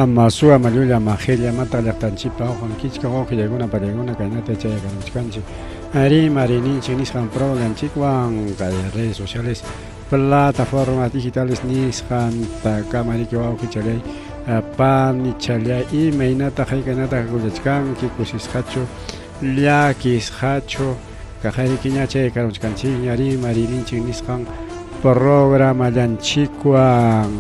ama suwa malulla majelia mata llaqtanchipa Juanquichka wawqillaykuna pariykuna kaynata chayakaruchkanchik ari marininchik nisqan programanchikwan kay redes sociales plataformas digitales nisqanta mariki wawqichalay panichalay imaynata haykanata kullachkanki kusisqachu llakisqachu kajarikiña chayakaruchkanchik ari marininchik nisqan programa llanchikwan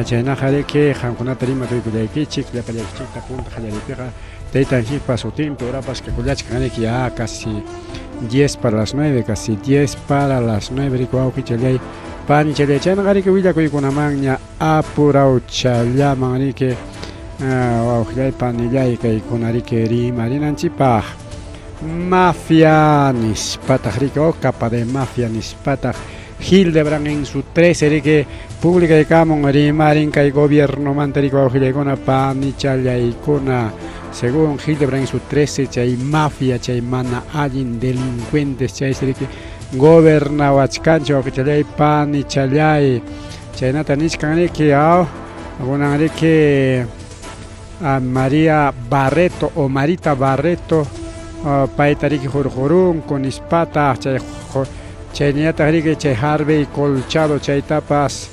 chayna jariki qamkunata rima kuykullaykichik llapallaykichikta punta qallaripiqa taytanchikpa sutinpi urapas kullachkanriki casi 10 para las 9, casi 10 para las 9 riku wawqichalay panichalay chayna qariki willakuykunamanña apurauchallaman riki wawqillay panillay kaykunariki rimarinanchipaq mafia nispataq riki capa de mafia nispataq Hildebrand en su 13 riki publicaykamun rimarin kay gobierno mantariki wawqillaykuna panichalyaykuna según Hildebrand en su 13 chay mafia chay mana allin delincuentes chay riki gobernawachkanchik wawqichalay panichalay chaynata nishkanriki kunanriki María Barreto o Marita Barreto payta riki jurjurunku nispataq chayñataq riki chay Harvey Colchado chaytapas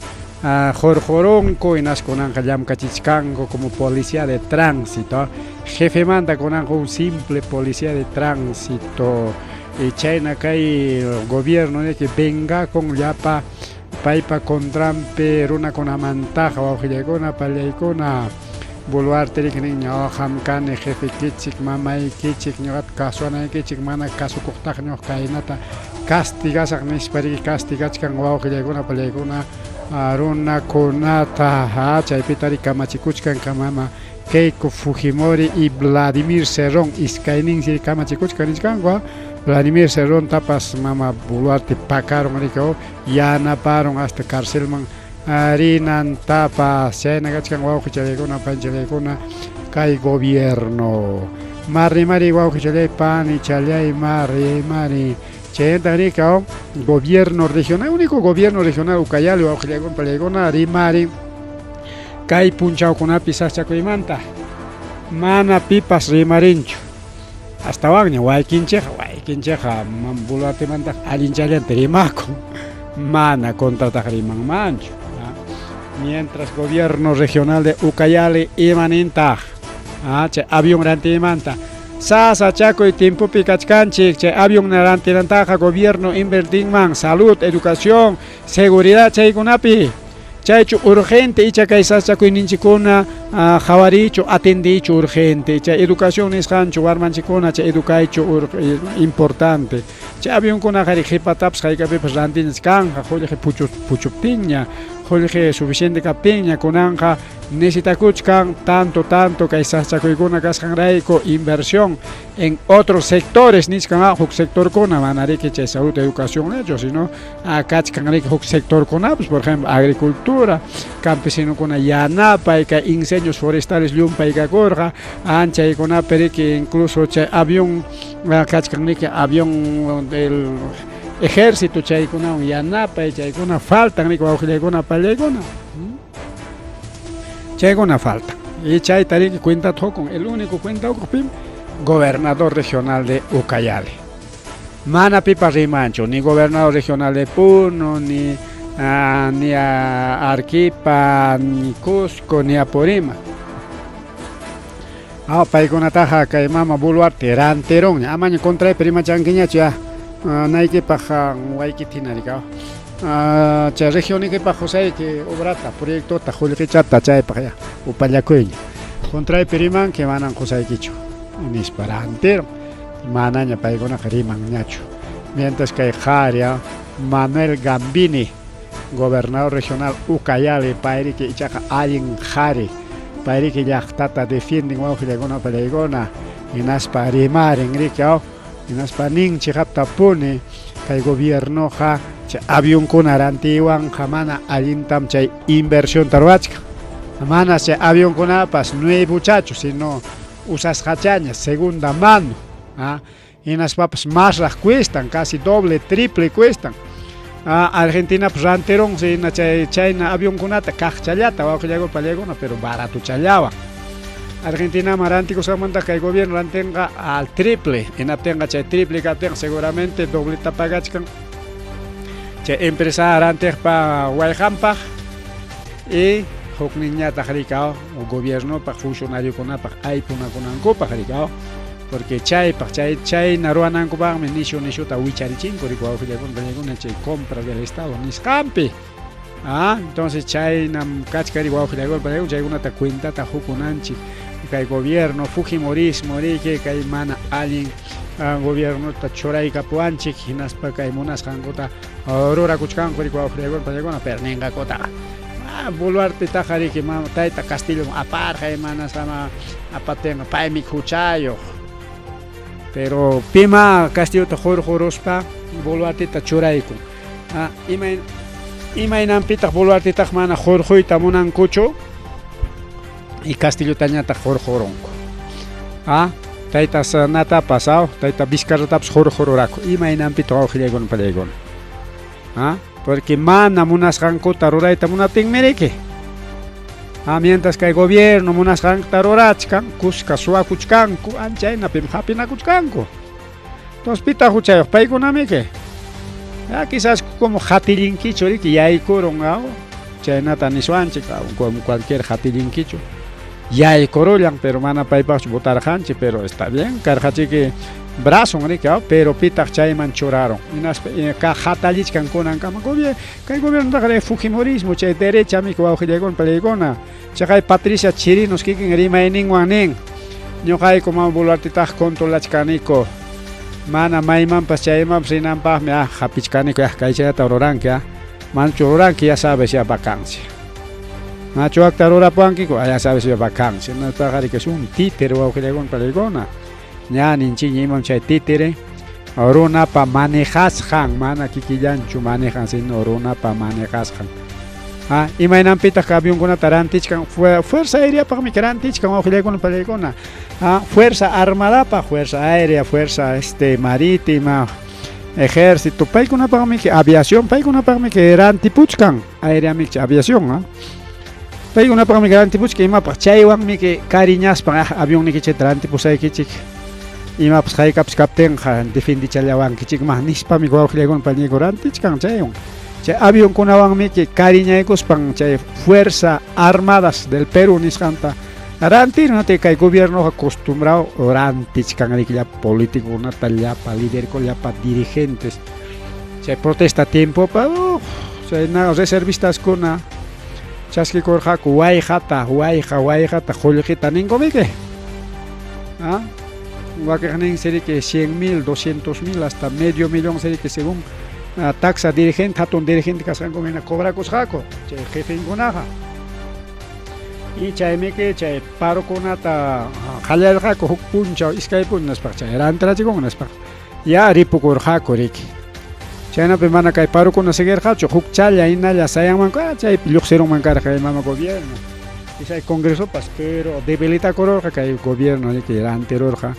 jorjoronco y nas kunanqa llamkachichkanku como policía de tránsito jefe manda kunanqa un simple policía de tránsito y chayna kay gobierno que venga con llapa paypa contrampe runakunamantaqa wawqillaykuna pallaykuna buluarte riki niña hamkani jefe kichik mamay kichik ñuqata kasuanaykichik mana kasukuqtaq ñuq kaynata castigasaq nispa riki castigachkan wawqillaykuna pallaykuna runakunata chaypita riki kamachikuchkanka mama Keiko Fujimori y Vladimir Cerrón iskayninsi kamachikuchkan niskanku Vladimir Cerrón tapas mama buluarte pakaron riki yanaparon hasta carcelman arinan tapas chayna kachkan wawqichallaykuna panchallaykuna kay gobierno mari wawqichalay panichalay mari chayanta riki gobierno regional único gobierno regional Ucayali wawqillaykuna pallaykuna rimari kay punchawkunapi saschakuymanta mana pipas rimarinchu hasta waqña waykinchikqa buluartemanta allinchallanta rimakun mana contrataq rimanmanchu mientras gobierno regional de Ucayali imanintaq chay avión rantimanta sasa chakuy timpupi kachkanchik chay avión rantinantaqa gobierno invertinman salud, educación, seguridad chaykunapi chaychu urgente icha kay sasachakuyninchikuna qhawarichu atendichu urgente chay educación nisqanchu warmanchikuna chay educaychu importante chay avionkuna qhari qhipatapas qaykapipas rantinas kanja qulli puchuptinña qulli suficiente kaptinña kunanqa necesitakuchkan tanto kay sasachakuykuna kasqanrayku inversión en otros sectores niskan huk sectorkuna mana riki chay salud educación ellos sino kachkanriki huk sectorkunapas por ejemplo agricultura campesinokuna yanapay kay incendios forestales llumpaykakurqa anchaykunapi riki incluso chay avión kachkanriki avión del ejército chaykunawan yanapay chaykuna faltan riki wawqillaykuna pallaykuna chaykuna faltan y chayta riki cuenta con el único cuenta gobernador regional de Ucayali mana pipas rimanchu ni gobernador regional de Puno ni Arequipa ni Cusco ni Apurímac paykunataqa kay mama buluarte ranteron amaña contraypi rimachankiñachu naykipaq waykitinarika chay regionikipaq husayki obrata proyectota qullqichata chaypaq upallakuyña contraypi rimanki manan husaykichu nispa ranteron manaña paykunaqa rimanñachu mientras kay qhari Manuel Gambini gobernador regional Ucayali payriki ichaqa allin qhari payriki llaqtata defienden wawqillaykuna pallaykuna hinaspa rimarin riki hinaspa ninchik haptapuni kay gobiernoqa chay avionkuna rantiwanqa mana allintam chay inversión tarwachka mana chay avionkunapas nuevuchachu sino usasqachaña segunda mano hinaspapas masraq cuestan casi doble triple cuestan Argentina pues ranteron si na China avión kunata kachallata wawqillaykuna pallaykuna pero barato challawan. Argentina marantico samanta que el gobierno rantenga al triple, en tenga chay triple que seguramente dobleta pagachkan. Chay empresa rantek pa Guayhampa y huk niña tajricao o gobierno pa funcionario kunapa ay puna kunanko pajricao. Porque chay naruanan kubang nisho ta wicharichin korikwa con chay compras del estado niskampi. Entonces chay nam kachkari wawqillaykuna pallaykuna chaykuna ta cuenta ta hukunanchik kay gobierno fujimorismo riki kay mana allin gobierno ta churayka puanchik hinaspa kay munasqankota rurakuchkanku riki wawqillaykuna pallaykuna perninqakota Boluarte tajariki mama tayta Castillo aparja mana sama apatenga paymi huchayo. Pero pima Castillo ta jorospa Boluarte ta churayku. Imaynampitaq Boluartetaq mana jorjoyta munankuchu y Castillo tañata jorjoronku. Tayta sanata pasado, tayta Vizcarratapas jorjororako. Imaynampitaq wawqillaykuna pallaykuna. Porque mana munasqankota rurayta munaptinmiriki. Mientras que el gobierno munasqankta rurachkan, kushka suwakuchkanku, anchaynapim hapinakuchkanku. Entonces pita huchayuq paykunamiki. Quizás como jatilinkichu riki yaykurun chaynata niswanchik como cualquier jatilinkichu yaykurullan pero mana paypaqchu botarqanchik pero está bien karqachiki brazon riki pero pitaq chayman churaron ka jatallishkankunankama kay gobiernotaqa fujimorismo chay derecha miki wawqillaykuna pallaykuna chay Patricia Chirinos kikin rimayninwan nin ñuqayku mama Boluartetaqa controlachkaniku mana maymanpas chaymanpas rinanpaqmi hapichkaniku kaychayta ruranki manchu ruranki ya sabes ya vacancia nachuakta rurapuankiku ya sabes ya vacancia nataqari que es un títere wawqillaykuna pallaykuna ña ninchik imam chay títere runapa manejasqan mana kikillanchu manejan sino runapa manejasqan imaynampitaq avionkunata rantichkan fuerza aérea paqmi rantichkan wawqillaykuna pallaykuna fuerza armada fuerza aérea fuerza marítima ejército paykunapaqmi aviación paykunapaqmi rantipuchkan aéreamikcha aviación paykunapaqmi rantipuchkan imapaq chaywanmi cariñaspan avionnikichita rantipusaykichik imapas haykapas kaptinqa defendichallawankichikman nispami wawqillaykuna pallaykuna rantichkan chaywan chay avionkunawanmi cariñaykuspan chay fuerza armadas del Perú nisqanta rantirunati kay gobierno acostumbrado rantichkan llapa polítikunata llapa liderku llapa dirigentes chay protesta tiempo chay reservistaskuna chaskikurqaku wayjata qullqita ninkumiki wakiqnin seriki 100,000 200,000 hasta medio millón seriki según taxa dirigente hatun dirigente kasqanku mina cobrakusqaku chay jefenkunaqa y chaymiki chay parukunata qallarqaku huk punchaw iskay punchaspa chay rantirachikunnaspa ya ripukurqaku riki chaynapi mana kay parukuna seguirqachu huk challa hinalla sayanmanku chaypi lluqsirunman karqa mama gobierno y chay congresopas pero debilitakururqa kay gobierno riki rantirurqa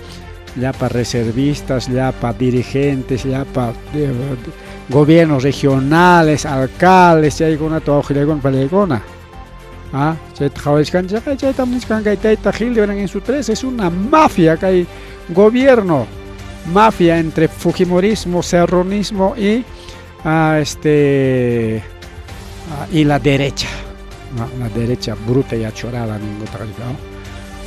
llapa reservistas llapa dirigentes llapa gobiernos regionales alcaldes chaykunata wawqillaykuna pallaykuna chayta qhawachkanchik chayta niskan kay tayta Hildebrand en su 3 es una mafia kay gobierno mafia entre fujimorismo serronismo y y la derecha bruta y achorada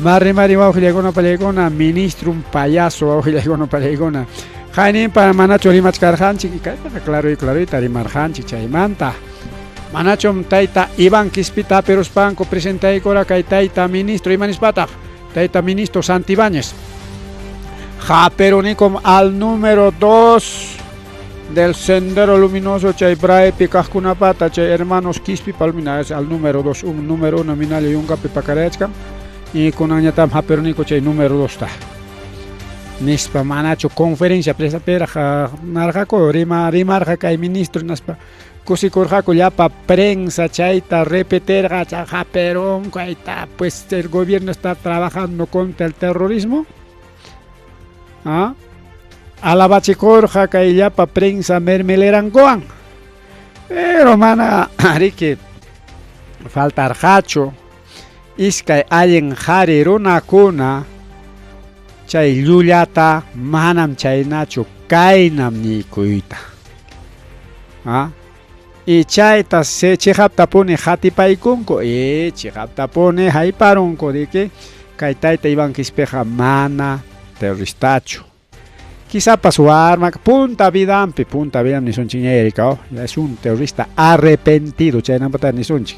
mari wawqillaykuna pallaykuna ministro un payaso wawqillaykuna pallaykuna haynin para manachu rimachkarqanchik kaytaqa clarita rimarqanchik chaymanta manachum tayta Iván Quispita Peruspanko presentaykura kay tayta ministro imanispataq tayta ministro Santibáñez Japeronikum al número 2 del Sendero Luminoso chay braypi kaqkunapata chay hermanos Quispi palmina es al número 2 un número 1 minali yunkapi pakarayachkan y kunanñatam Japeronico chay número 2 ta nispa manachu conferencia presapera narqaku rimarqa kay ministro naspa kusikurqaku llapa prensa chayta repetirqa chaqa Perú kayta pues el gobierno está trabajando contra el terrorismo alabachikurqa kay llapa prensa mermelerankuwan Pero mana ariki faltar hacho iskay allen hari runakuna chay llullata manam chaynachu kaynam nikuyta. Y chayta se chihaptapuni hatipaykunku chihaptapuni hayparunku de que kay tayta Iván Quispeja mana terroristachu. Quizá para su arma, punta vida ni son chinérica, es un terrorista arrepentido, chay no pata ni son chi.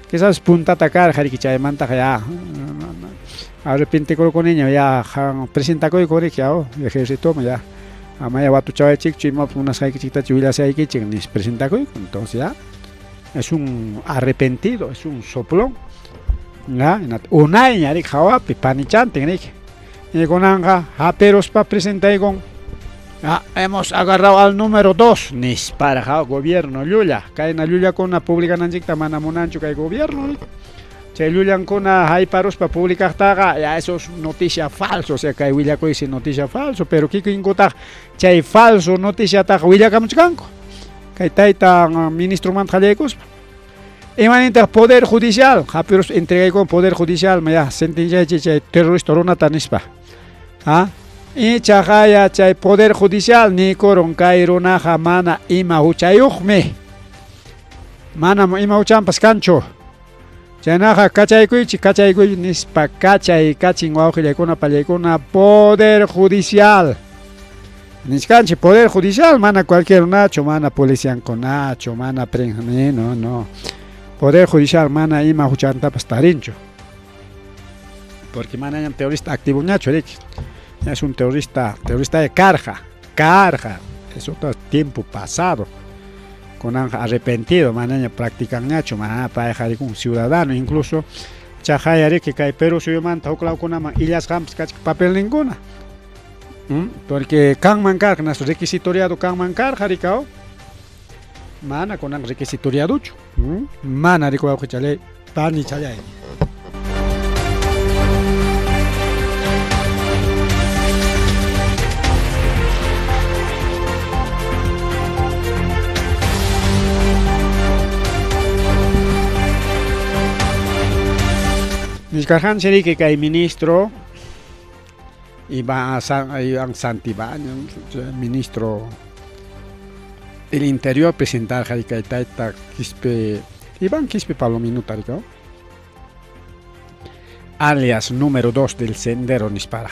Quizás punta atacar, jariki chay manta ya arrepente con ella ya presenta coi con ella, ejército ya. Amaya watu chay chik chima unas hay chiquita chivila se hay que chik ni presenta coi, entonces ya es un arrepentido, es un soplón. Ya, una ñari jawa pipanichante ni. Y con anga, aperos para presentar con hemos agarrado al número 2, nis para el gobierno Lula, cae na Lula con una pública nanjikta mana monancho que hay gobierno, che Lula con una hay paros para publicar taga, ya eso es noticia falso, o sea que hay Willa que dice noticia falso, pero kiko ingota, che hay falso noticia taga Willa camuchcanco, que taita ministro manjalecos. Emanente poder judicial, aperos entregué con poder judicial, ya sentencia che terrorista rona tanispa. Y chajaya chay poder judicial ni koron kairunaja mana ima uchayuqmi mana ima uchampas kancho chaynaja kachaykuy nispa kachay kachin wawqillaykuna pallaykuna poder judicial niskanchi poder judicial mana cualquier nacho mana policiankunacho mana prensa no poder judicial mana ima uchantapas tarincho porque mana terrorista activo nacho es un terrorista de carga, es otro tiempo pasado, con arrepentido, mañana practican nacho, mañana para dejar un ciudadano, incluso chajayare que cae pero suyo manta o clavo con ama y las rampas papel ninguna, porque can mancar, nuestro requisitoriado can mancar, jaricao, mana con un requisitoriado, mana rico que chale, pan y chale. Niscarjan sería que hay ministro Iván Santibán, ministro del Interior, presentar Jarikaitaita Quispe Iván Quispe Palomino Tarico, alias número 2 del Sendero Nispara.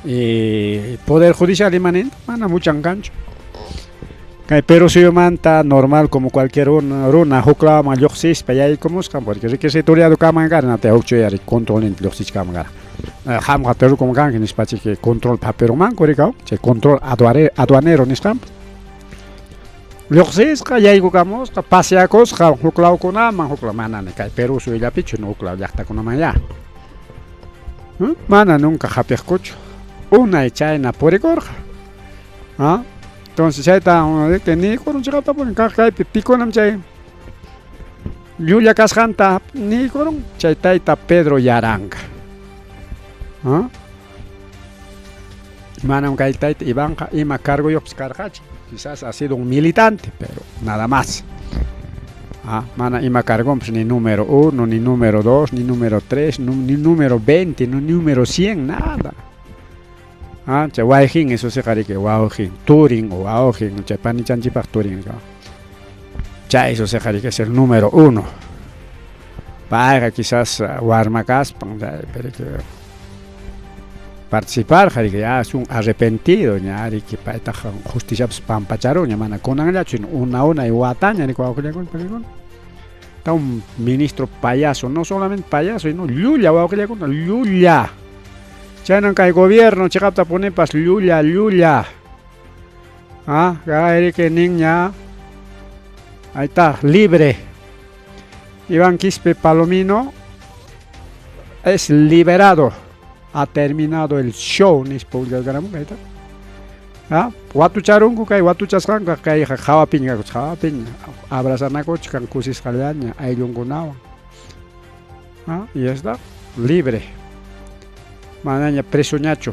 Y Poder Judicial imanente, mana mucho gancho. Pero si yo manta normal como cualquier runa hukla ma yoxis pa yai como skam porque requisitoria do kamangar na te hukcho yari control en yoxis kamangar ham gateru como gang ni spachi que control papero man korikao che control aduanero ni skam yoxis ka yai go kamos ka pasiakos ka hukla kona man hukla mana ne kai pero su ya pichu no hukla yakta kona maya mana nunca japir kucho una echaina por ecorja entonces ya está ni con un chata por encajar pico nam chay Yulia Casjanta ni con un chaytaita Pedro Yaranga mana un kaitaita Iván ima cargo yo pscarjachi quizás ha sido un militante pero nada más mana ima cargo pues, ni número 1 ni número 2 ni número 3 ni número 20 ni número 100 nada. Wajin eso se jari que Wajin, Turing o Wajin, Chapani Chanchipak Turing. Eso se jari que es el número 1. Para quizás Warmakas, pero que participar, jari que ya es un arrepentido, ya que para esta justicia pampacharon, ya mana con una y guataña, ni cualquier está un ministro payaso, no solamente payaso, sino Lulia, Lulia. Ya no hay gobierno, checapta pone pas Lulia. Que niña. Ahí está, libre. Iván Quispe Palomino es liberado. Ha terminado el show, ni público ganamos, ahí está. Watu charungu kai watu chaskanka kai jawapiña. Abrazanaco chicancusis caleaña, ayungunawa. Y ya está, libre. Manaña preso ñacho.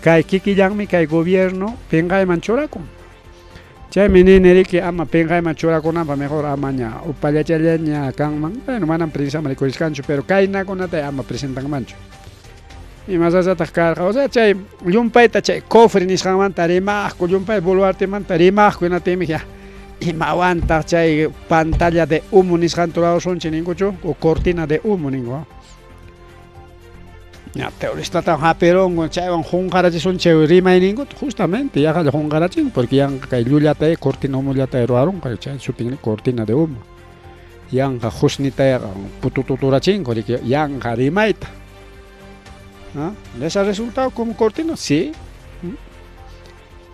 Kai kiki yangmi kai gobierno penga de manchoraco. Chay menene que ama penga machura con ama mejor amaña o palachaña kan man bueno manan prensa maricois cancho pero kaina con ata ama presentan mancho y más allá tascar o sea chay yumpay ta chay cofre ni scaman tarima con yumpay boluarte man tarima con ata ya y mawanta chay pantalla de humo ni scanturado son chiningocho o cortina de humo ningo ya terrorista tan haperong chay van hongarachi son chay rima ningo justamente ya gal hongarachi porque yang kay lulata cortina humo lata eroaron kay chay shooting cortina de humo yang ka husnita putututurachin que yang harimaita ¿ah? ¿Les ha resultado como cortina? Sí.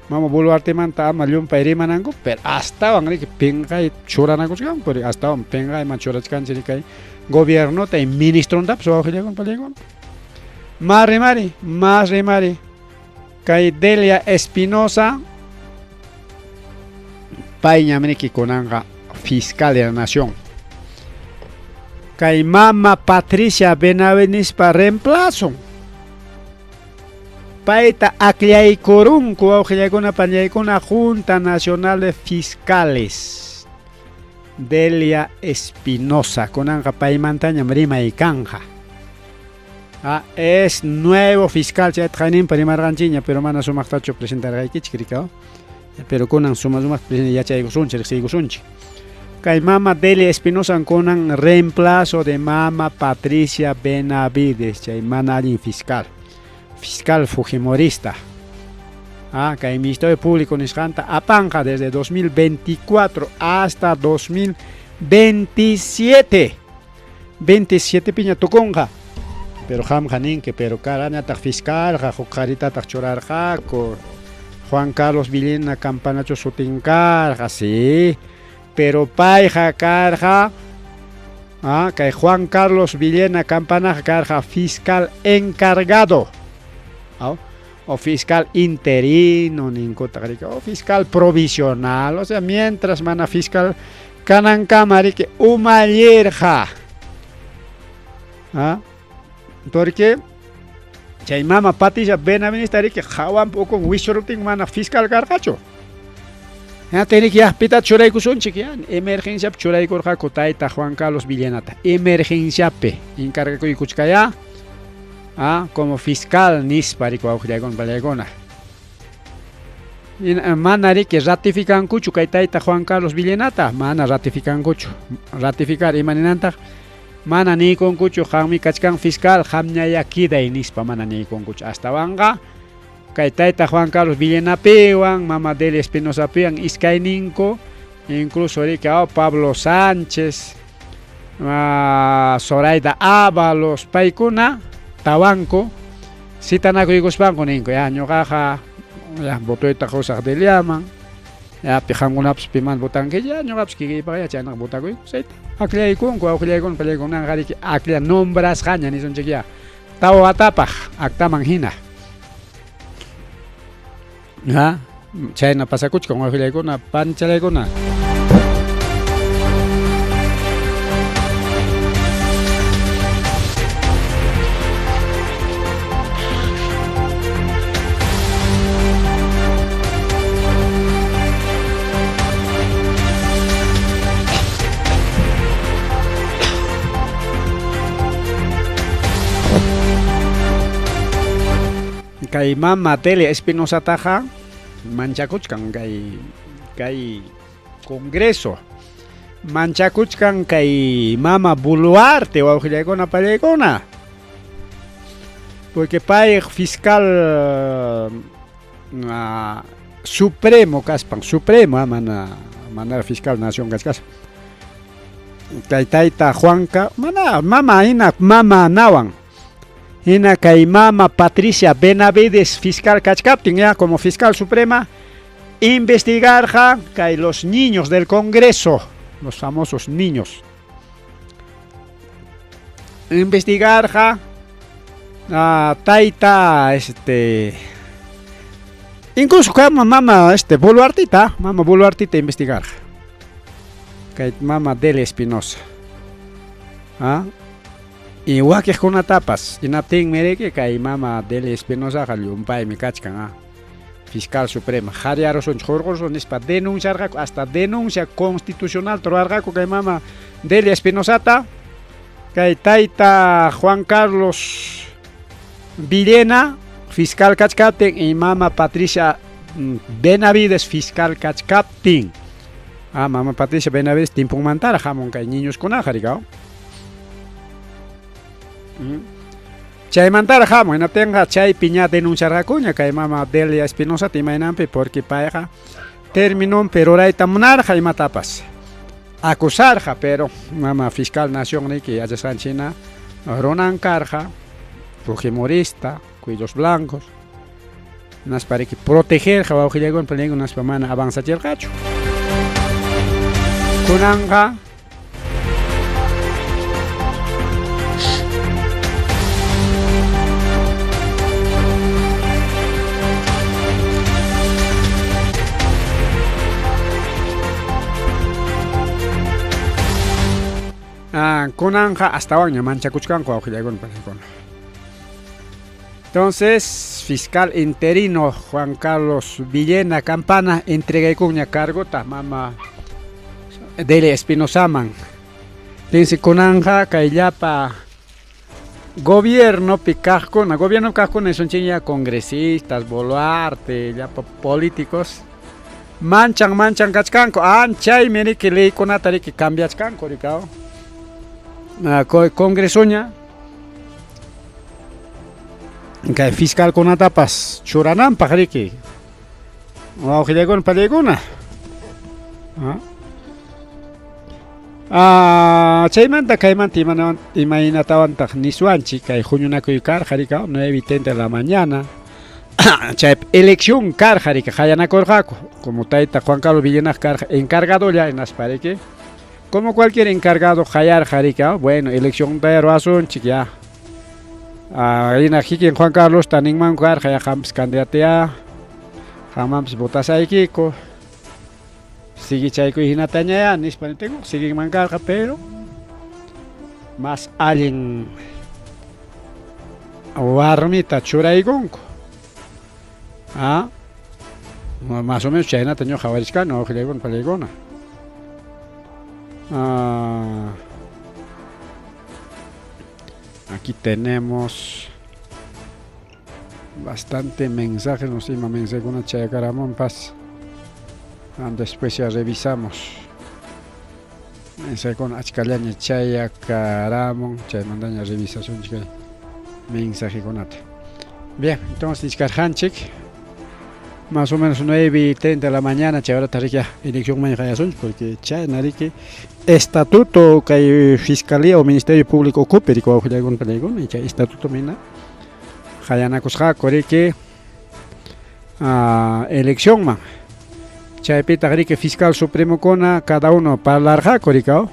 Mama boluarte manta ama lium pairi manango pero hasta van que penga y choranagos kan pero hasta van penga y machorach kan sini kai gobierno te ministro ndap so khile kon palegon más remari kai Delia Espinosa paña meniki konanga fiscal de la nación kai mama Patricia Benavides para reemplazo paita akliay korun ko akliay con la Junta Nacional de Fiscales Delia Espinosa con anga paimantaña mrima y canja es nuevo fiscal ya trainen para marganchiña pero mana sumak tacho presentar aquí chikrikao pero con sumak presidente ya chay gusunchi kay mama Delia Espinosa con reemplazo de mama Patricia Benavides chay manalin fiscal fujimorista que el Ministerio Público Niscanta apanja desde 2024 hasta 2027 piña toconja pero ham janinque pero caraña ta fiscal carita ta chorarja Juan Carlos Villena Campanacho sutincarja sí pero paija carja que Juan Carlos Villena Campana carja fiscal encargado o fiscal interino o fiscal provisional o sea mientras mana fiscal kanan kamari que umayerja porque chay mama Patricia Benavides que jawan poco wishorutin mana fiscal cargacho ya tiene que pita churay kusun chiquian emergencia churay korja kotaita Juan Carlos Villenata emergencia pe encarga ko ikuchkaya como fiscal nispari ko aujagon balegona manari que ratifican kuchu kaitaita Juan Carlos Villenata mana ratifican kuchu ratificar imaninanta mana ni con kuchu hammi kachkan fiscal hamnya yakida nispa mana ni con kuchu hasta wanga kaitaita Juan Carlos Villena pewan mama Delia Espinosa pewan iskaininko incluso ahorita Pablo Sánchez Zoraida Ábalos paikuna tawanko sitanako igospanko ninko ya ñoqaqa ya botoyta qusaq Deliaman ya pijankunapas piman botanki ya ñoqapas kikiypaq ya chaynaqa botakuyku sayta aklaykunku awqillaykuna pallaykuna qariki aklla nombrasqaña nisunchik ya tawa atapaq aktaman hina chayna pasakuchkan awqillaykuna panchalaykuna kay mama Delia Espinosa taja manchakuchkan kay congreso manchakuchkan kay mama Boluarte o awqillaykuna pallaykuna porque pay fiscal supremo kaspan supremo mana fiscal nación kaskas kay tayta Juanca mama ina mama nawan hina kay mama Patricia Benavides fiscal kachkaptin ya como fiscal suprema investigar kay los niños del Congreso los famosos niños investigar taita incluso kama mama Boluartita investigar kay mama Delia Espinosa igual que con tapas y nating mereke kay mama Delia Espinosa kalyumpay mi kachkan fiscal suprema jariaroson jorgoson es para denunciar hasta denuncia constitucional troargaco que mama Delia Espinosata que taita Juan Carlos Villena fiscal cachcaten y mama Patricia Benavides fiscal cachcaten. Mama Patricia Benavides timpung mantara jamón que niños con ajarigao. Chay mantara jamón no tenga chay piña denunciar acuña que mama Delia Espinosa timainampe porque paeja terminó pero raita monarja y matapas. Acusarja pero mama fiscal nación que haya sanchina Ronan Carja fujimorista cuellos blancos nas para que proteger jabao llegó en peligro nas pamana avanza el gacho kunanga kunanga hasta hoy mancha kuchkan ko llegó en peligro. Entonces, fiscal interino Juan Carlos Villena Campana entrega cuña cargo ta mama Delia Espinosa man. Piense conanja kaillapa gobierno picasco, na gobierno casco ne son chiña congresistas, boluarte, ya políticos. Manchan cachcanco, anchay meni que ley con atari que cambia chcanco ricao. Congresoña que fiscal con atapas churanan pajariki o gilegon paleguna chaymanta kaymanta imaginatawan tak niswanchi kay juñuna kuycar jarika 9:30 de la mañana chay elección car jarika hayana corjaco como taita Juan Carlos Villena car encargado ya en aspareque como cualquier encargado hayar jarika bueno elección de razón chiquia ahí aquí en Juan Carlos taning mancar kaya hams candidatea hamams botas aikiko sigue chayko hinatanya ya nis panitengo sigue mancar pero más alguien warmita churaigonko más o menos chayna taño jawariscano ojilegon palegona aquí tenemos bastante mensajes, nos ima mensaje con Chaya Caramón Paz. Después ya revisamos. Mensaje con Achcalaña Chaya Caramón, Chaya mandaña revisación, mensaje con Ate. Bien, entonces Discarhanchik, más o menos 9:30 de la mañana, Chaya ahora tarikia elección mañana porque Chaya Nariki. Estatuto que Fiscalía o Ministerio Público Cooper con peligro y estatuto mina hayana kusha koreke elección man chaypita que fiscal supremo kona cada uno para larga korikao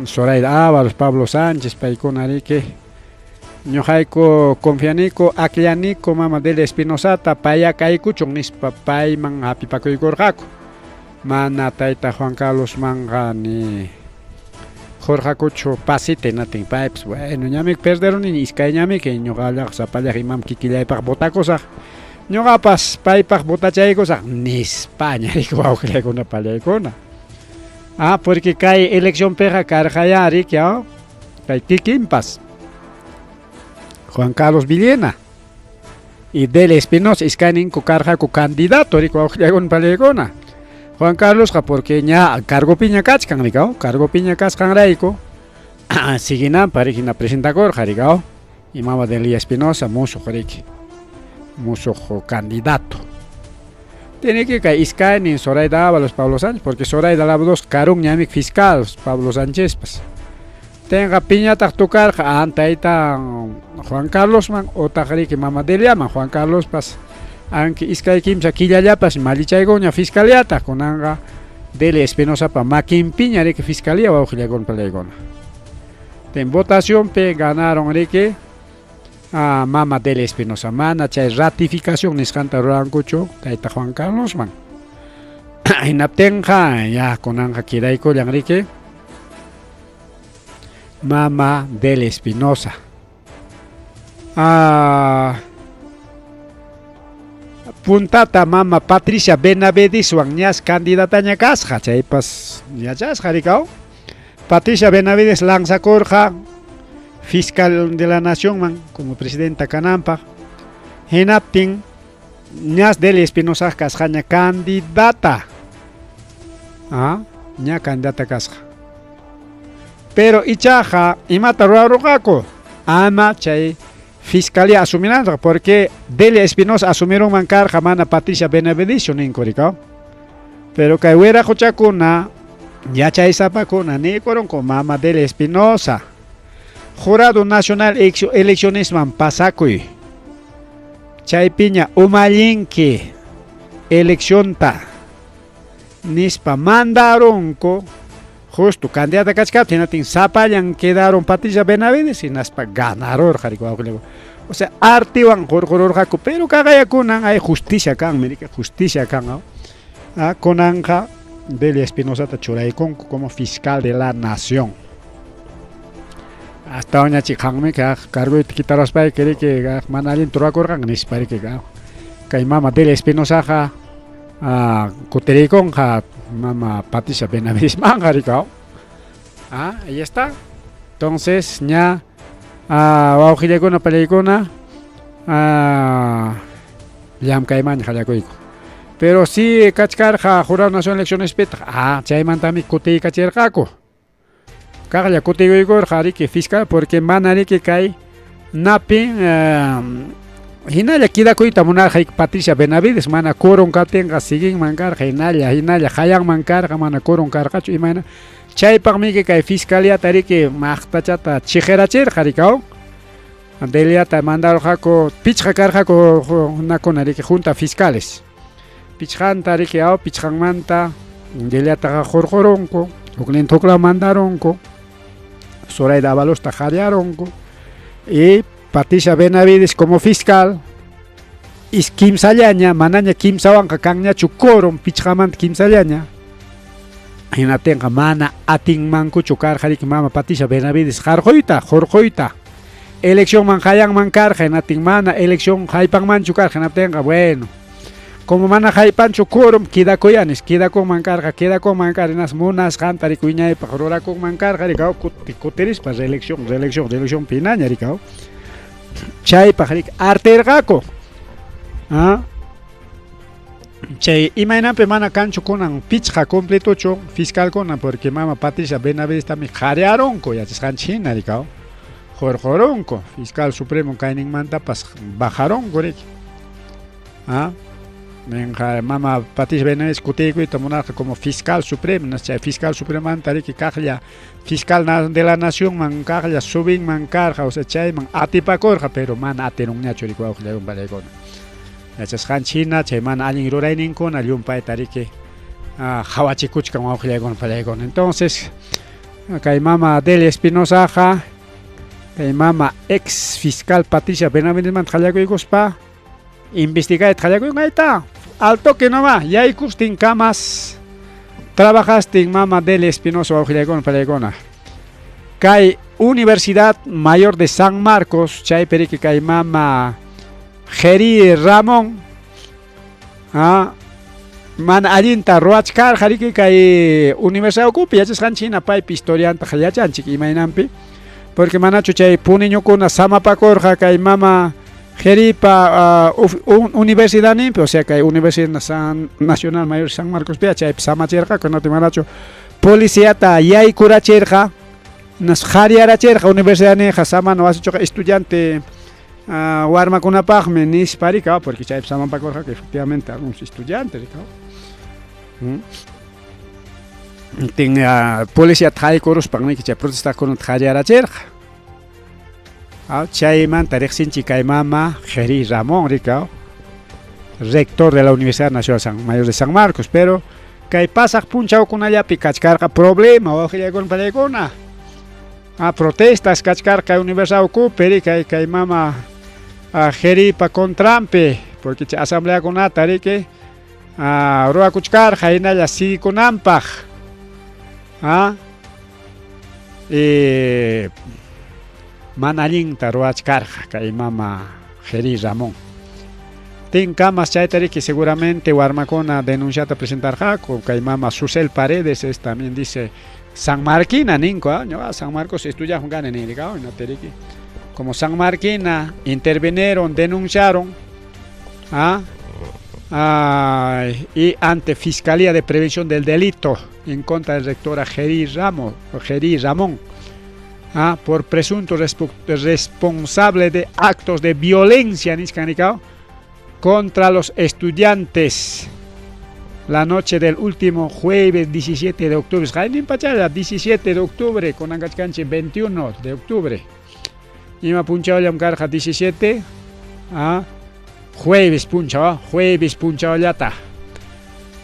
Zoraida Ábalos Pablo Sánchez paikona que ñojaiko confianico aklianico mama Delia Espinosata paya kaiku chongnispa pay man apipakoy korjako mana taita Juan Carlos Mangani Jorge Cucho pasite natin pipes bueno ñame perderon ni iskay ñame que ñogala zapalla imam kikilay par botacosa ñoga pas pay par botachay cosa ni España rico aucle con palla icona porque cae elección perra carjayari que kay kikimpas Juan Carlos Villena y Delia Espinosa iskanin ku carja ku candidato rico aucle con palla icona Juan Carlos porque ya cargo piña cachcan ricao cargo piña cachcan raico sigina parigina presentador jarigao y mama Delia Espinosa muso jariki muso candidato tiene que caer en Zoraida Ábalos Pablo Sánchez porque Zoraida Ábalos carun ñamik fiscal Pablo Sánchez pues tenga piña tocar antaita Juan Carlos man o tajari que mama Delia man Juan Carlos pas aunque iskay kimsa killallapas malichaygoña fiscaliata konanga Delia Espinosa pa makin piña que fiscalía va con pelegona en votación pe ganaron que mama Delia Espinosa mana chay ratificación niscanta rancucho taita Juan Carlos man inaptenja ya konanga kiraiko yang que mama Delia Espinosa puntata mama Patricia Benavides ñas candidataña kasqa chaypas yachasqa rikaw Patricia Benavides lanzakurqa fiscal de la nación man como presidenta kananpaq hinaptin ñas Delia Espinosa kasqaña candidata ña candidata kasqa pero ichaqa imata ruwaruqaku ama chay Fiscalía asumirán porque Delia Espinosa asumieron mancar mana Patricia Benavides ninku rikaw pero kay wera huchakuna ya chay sapakuna ni koronko mama Delia Espinosa Jurado Nacional Elecciones man pasakuy chay piña umallinki eleccionta nispa mandaronko justo candidata kachkaptin atin sapallan quedaron Patricia Benavides y naspa ganador o sea artiwan jorjororjaku pero kagayakunan hay justicia kan América justicia kan konanja Delia Espinosa churaykunku como fiscal de la nación hasta oña chijanme que cargo quitaraspa quiere que manalin turakorgan nispari que kay mama Delia Espinosa kuterikon mama Patricia Benavides mangarikao ahí está entonces ña wawqilakuna palaykuna llam kayman hallakuykun pero si kachkarqa Jurado Nacional Elecciones pita chaymantami kutiykachirqaku kaqlla kutikuykurqa riki fiscal porque mana riki kay napi hinalla kidakuyta munarqa Patricia Benavides mana kurun katinqa sigin mankarqa hinalla hayan mankarqa mana kurun karqachu imana chaypaqmi kay fiscalía tariki maqtachata chiqerachirqa rikaw Deliata mandarqaku pichqa karqaku nakuna riki junta fiscales pichqanta riki pichqanmanta Deliataqa jorjoronku uknin tukla mandaronku Zoraida Avalosta hallaronku y Patricia Benavides como fiscal is kimsallaña manaña kimsawanqa kanñachu quorum pichqamanta kimsallaña hinatinqa mana atinmankuchu karqariki mama Patricia Benavides jorqoyta elección man hayanman karqa hinatin mana elección haypanmanchu karqa hinatinqa bueno como mana haypanchu quorum kidakuyanis kidakunman karqa inas munasqanta rikuyñaypaq rurakunman karqa rikaw kutirispa reelección pinaña rikaw chaypaq rik artirqaku chay imaynapi mana kanchu kunan pichqa completuchu fiscal kunan porque mama Patricia Benavides tami qallaronku yachasqanchina rikaw jorjoronku fiscal supremo kayninmantapas bajaronku riki mama Patricia Benavides kutikuyta munarqa como fiscal supremo chay fiscal supremo anta riki kaqlla fiscal de la nación man kaqlla subin man karqa o sea chayman atipakurqa pero mana atinunñachu riki wawqillaywan palaykuna yachasqanchina chay mana allin rurayninkuna llumpayta riki hawachikuchkan wawqillaykuna palaykuna entonces kay mama Delia Espinosaqa kay mama ex fiscal Patricia Benavides man hallakuykuspa investigayta hallakuykunayta al toque nomás yaykustin kamas trabajastin mama Delia Espinosa wawqillaykuna palaykuna kay Universidad Mayor de San Marcos chaypiriki kay mama Geri Ramón mana allinta ruwachkarqa riki kay universidad ukupi yachasqanchina paypi historianta yachanchik imaynanpi porque manachu chay puniñukuna samapakurqa kay mama Geripa universidad nimpi o sea kay Universidad Nacional Mayor de San Marcos pi chaypi samachirqa kunati manachu policíata yaykurachirqa nas qhariyarachirqa universidad niqa samana wasichuqa estudiante warmakunapaqmi nispa rikaw porque chaypi samapakurqa que efectivamente algunos estudiantes rikaw tin policía taykuruspaqmi chay protestakunata qhariyarachirqa chaymanta riqsinchik kay mama Geri Ramón rikaw rector de la Universidad Nacional Mayor de San Marcos pero kay pasaq punchawkunallapi kachkarqa problema wawqillaykuna palaykuna protestas kachkarqa kay universidad ukupi kay mama Geripa contrampi porque chay asambleakunata riki ruwakuchkarqa hinalla siguikunanpaq mana allinta ruwachkarqa kay mama Geri Ramón Tin camas chaitari que seguramente Warmacona denunciata presentar jaco, que mama Susel Paredes es, también dice San Marquina ninco, ¿no? San Marcos estudia jugar en el gao, no teriki. Como San Marquina intervinieron, denunciaron, y ante Fiscalía de Prevención del Delito en contra del rector Geri Ramón, por presunto responsable de actos de violencia contra los estudiantes la noche del último jueves 17 de octubre. 17 de octubre con Angachcanche 21 de octubre. Y me punchado ya un carja 17 jueves punchado ya está.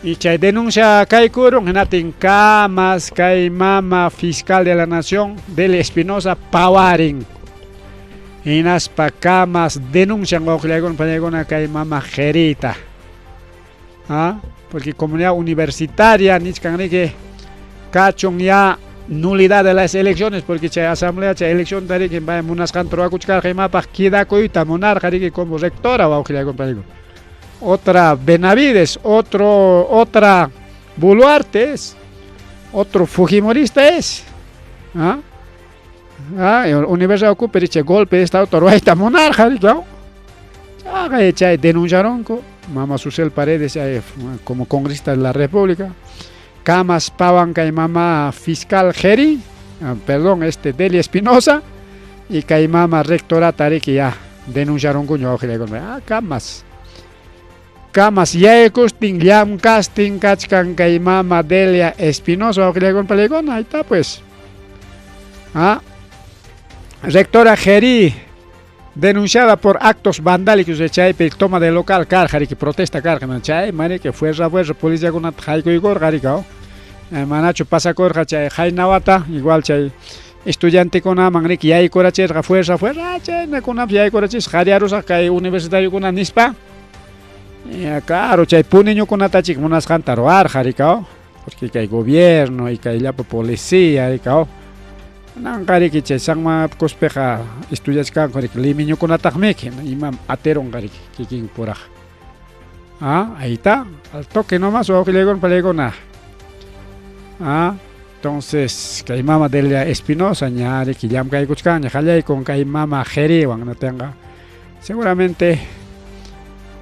Y chay denuncia kai kurung en camas kai mama fiscal de la nación del Espinosa Pawarin. En las camas denuncian a kai mama Gerita. Porque comunidad universitaria ni que cachon ya nulidad de las elecciones, porque chay asamblea chay elección tari que va en unas canto a cuchcar que mapa queda coita monarca que como rectora va a otra Benavides, otra Boluarte es, otro Fujimorista es, Universidad ocupa dice golpe de estado torwaita monarca, denunciaron Mama Susel Paredes como congresista de la República, Camas Pavanca y Mama Fiscal Geri, Delia Espinosa y Caimama Rectora Tariki ya denunciaron cuño Camas ya costing yam casting cachcan Caimama Delia Espinosa ahí está pues. Rectora Geri denunciada por actos vandálicos de Chaipe, toma de local carjari que protesta carjari chay mane que fuerza policía con jaico igor garicao manacho pasa corja chay jai nawata igual chay estudiante con amangri que hay corache fuerza chay na con hay corache jariaros acá universitario con nispa claro chay puneño con atachik unas cantaroar jaricao porque que hay gobierno y que hay la policía garicao Nangkari que sangma cospeja estudias kan kari liminyo con atakmek imam aterong kari kiking puraj. Ahí está, al toque nomás o legon palegona. Entonces kay mama Delia Espinosa ñari que yam kay kuchkan jalay con kay mama Geri wang no tenga. Seguramente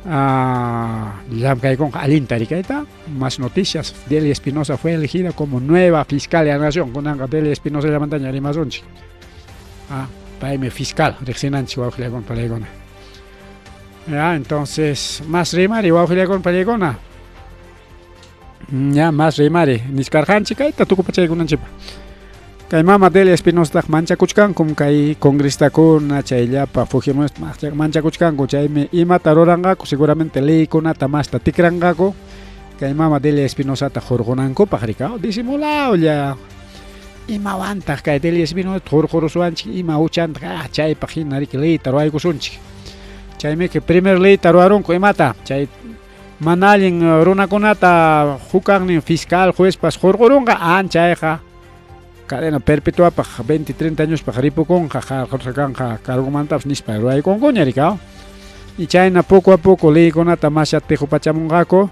ya que con Alintari que está más noticias. Delia Espinosa fue elegida como nueva fiscal de la nación con Delia Espinosa de la montaña de Rimazonchi. Paime fiscal rexinanchi guajile con palegona. Entonces más rimari guajile con palegona. Ya más rimari niscarjanchi que está tu cupachay con anchipa. Kay mama Delia Espinosa mancha kuchkan como kay congrista con chaylla pa fujimos mancha kuchkan ko chayme ima taroranga seguramente ley con atamasta tikranga ko kay mama Delia Espinosa ta jorgonanko pajarika disimulado ya ima aguanta kay Delia Espinosa jorjorosuanchi ima uchan chay paginari que ley taro ay kusunchi chayme que primer ley taroaron ko imata chay manalin runa konata jukan fiscal juez pas jorgoronga anchayja cadena perpetua para 20-30 años para ripo con cargo mantas nispa hay con coñarica y China poco a poco le con atamasha tejo pachamungako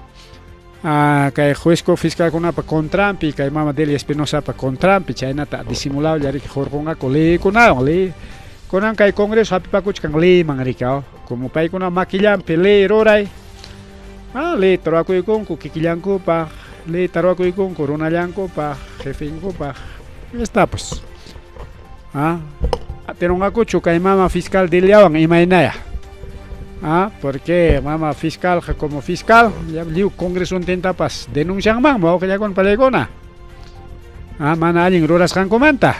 que juezco fiscal con apa con Trump y que mama Delia Espinosa pa con Trump y China ta disimulado ya que jorgonga le con le con que congreso hapi pa kuchkan le mangarica como pai con maquillan pele rorai le trabajo con kikillanko pa le trabajo con corona llanko pa jefenko pa está pues. Tengo un chuca y mama fiscal de León y Mainaya. Porque mama fiscal como fiscal, ya liu congreso intenta pas denuncian mamá o que ya con palegona. Mana alguien roras can comenta.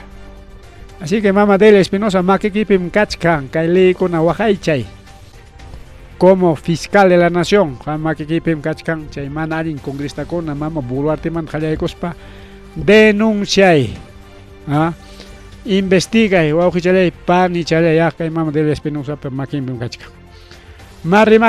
Así que mama Delia Espinosa ma que kipim kachkan kaili con aguajaychay. Como fiscal de la nación, ma que kipim kachkan chay mana alguien congresta con mama Boluarte man jalay cospa denunciay. Investiga y wow chale pan y chale ya que mama Delia Espinosa per makin bim kachka mari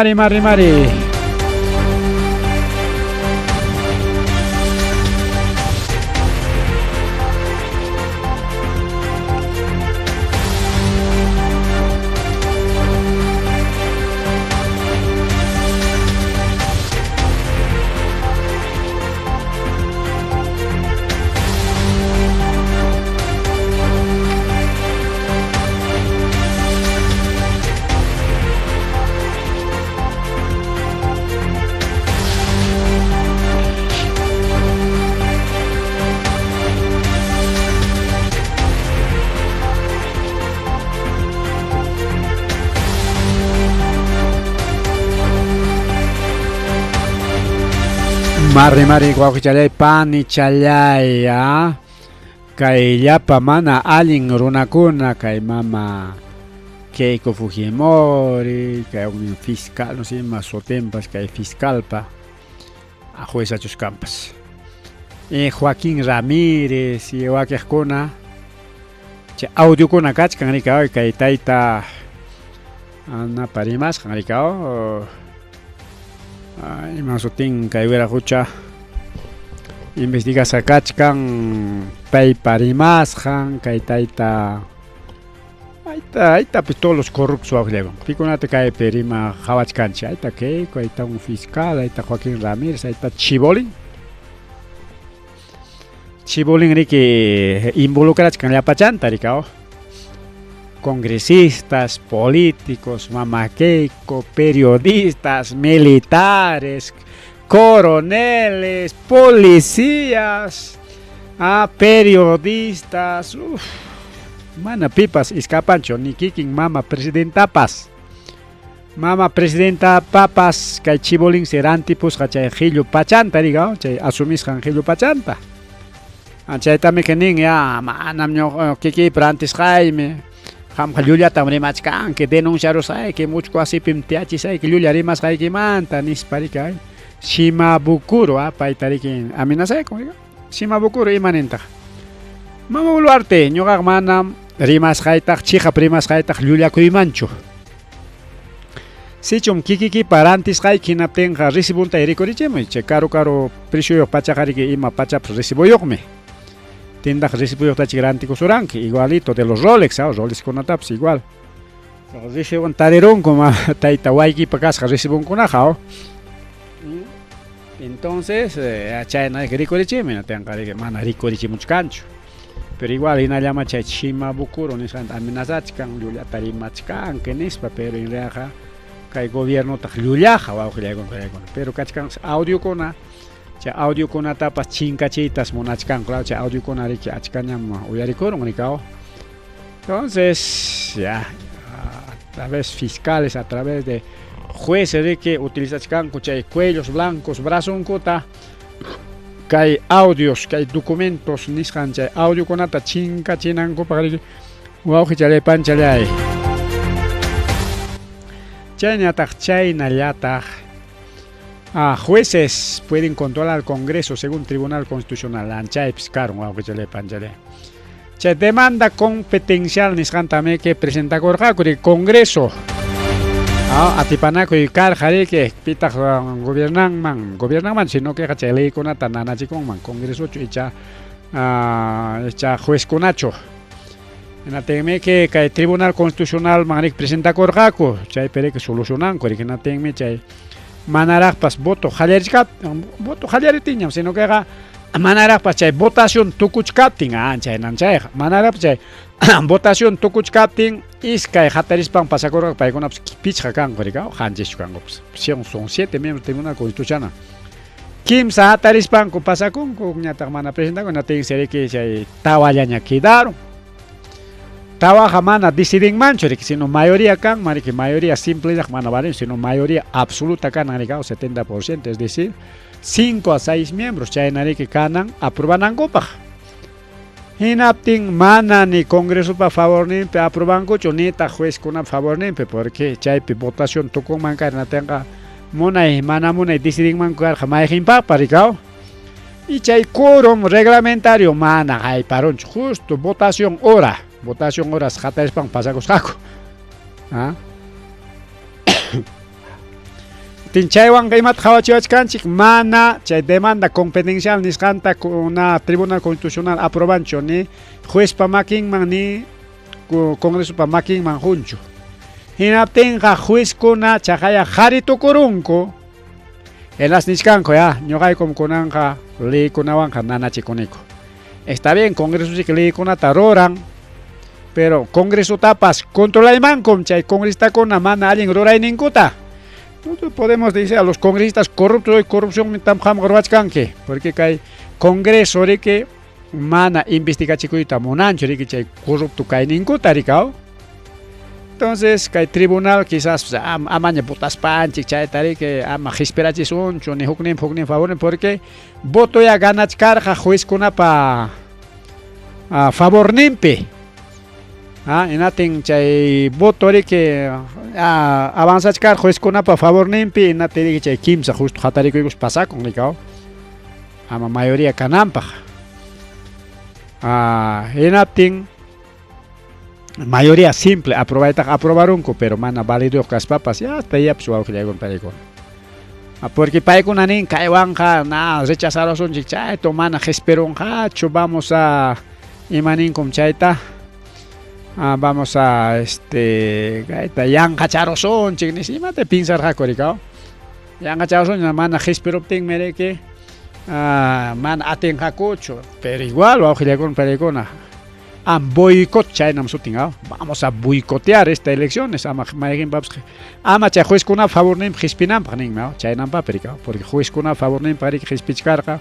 Mari guauchalay pani chalay kay llapa mana allin runakuna kay mama Keiko Fujimori kay un fiscal no sé más sotempas kay fiscalpa a jueza chuscampas Joaquín Ramírez y wakejkuna che audio kuna kachkan rikao kay tayta ana parimas kan rikao Imasotin kay werajucha investiga sakachkan pay parimasjan kay tayta ahí todos los corruptos abajo piconate kay perima jawachkancha ahí está Keiko ahí está un fiscal ahí está Joaquín Ramírez ahí está Chibolín riki involucrados con la pachanta ricao congresistas, políticos, Mama Keiko, periodistas, militares, coroneles, policías, periodistas, mana pipas, escapancho, ni kikin mama presidenta paz. Mama presidenta papas, kay chibolín serantipus, kachay Gilio Pachanta, digao, chay asumis kan Gilio Pachanta. Chay también kening ya, manam nyo kiki prantis Jaime. Ham Julia tamre machkan que denunciaros ay que mucho así pimtiachi ay que Julia rimas ay que manta nis parikay Shimabukuro paitarikin amenaza con Shimabukuro imanenta mama uluarte ñoga manam rimas haytaq chija primas haytaq Julia kuimancho sichum kikiki parantis hay kinaptenga recibunta erikorichemo che caro precio pachakariki ima pachap reciboyokme tiendas recibo tachigrantico suranki igualito de los Rolex, Rolex con ataps igual. Recibo un talerón como taita waiki pacas recibo un conajao. Entonces, China que rico de chime, no tengan que mana rico de chimuchcancho. Pero igual ina llama chima bukuro ni san amenazachkan lulia tarimachkan que nispa pero en reaja kai gobierno ta luliaja wa pero kachkan audio kona audio con tapas chincachitas monachkan claro audio con ariki achkanyam uyarikoron ricao entonces ya a través fiscales a través de jueces de que utilizan cuellos blancos brazos cota que hay audios que hay documentos niskan audio con ata chincachinanco para que wow chale panchale ay chayna tak chayna yata jueces pueden controlar al Congreso según Tribunal Constitucional. Anchay piscaron, demanda competencial niscantame que presenta Corjaco el Congreso. Atipanaco y Carjare que pita gobiernan man, sino que hace ley con atanana chicón man, Congreso echa juez conacho. En ateme que el Tribunal Constitucional man presenta Corjaco, chay pere que solucionan, que no tenme chay. Manarapas voto jaleritinham sino que haga manarapas chay votación tukuchkatin chay nanchay manarap chay votación tukuchkatin iskay hatarispan pasakora paykuna pichqa kanqa rika hanchish kanqa son 7 miembros del Tribunal Constitucional kimsa hatarispan ku pasakunku ñataq mana presenta kuna tin serie que chay tawallaña quedaron trabaja mana deciding mancho sino mayoría can que mayoría simple mana valen sino mayoría absoluta can 70%, es decir 5 a 6 miembros chay que canan aprueban copa hinapting mana ni Congreso pa favor ni aprueban cocho ni ta juez con a favor ni porque chay votación tocó manca na tenga mona mana mona deciding man car jamás impa paricao y chay quórum reglamentario mana hay parón justo votación horas jata espan pasacos jaco tinchaywan kaymat hawachiwachkanchik mana chay demanda competencial nisqanta kuna Tribunal Constitucional aprobancho ni juez pa makinman ni Congreso pa makinman juncho hinaptinqa juez kuna chaqaya haritukurunku elas niskanko ya ñoqaykum kunanqa leykunawanqa nanachikuniko está bien Congreso si que leykunata roran pero Congreso tapas controlayman con chay congresista con mana alguien roray ninkuta. Nosotros podemos decir a los congresistas corruptos y corrupción tamjam gorwachkanke porque hay Congreso de que mana investiga chicuita monancho de que chay corrupto kay ninkuta ricao Entonces, que tribunal quizás amaña putas panchik chaitari que ama hisperachi uncho ni huknim favor porque voto ya ganach carja juez kuna pa favor nimpi. Inating chay voto que avanzach car juez kuna pa favor nimpi inatiri chay kimsa justo hatari ko pasa con licao. Ama mayoría canampa. Inating mayoría simple aprobaron pero mana válido las papas ya hasta ya pues vamos a con pelicón porque para con anin kaiwan na rechazaron son chicha to mana esperon vamos a imanin con chaita vamos a gaita yang cacharo son chignis imate pinsar ha korikao yang cacharo son mana espero ting mere que mana aten hakocho pero igual vamos a con pelicona boicot China vamos a boicotear estas elecciones ama cha juez kuna favor nem hispinam paning China paprika porque juez kuna favor nem para que hispichkarka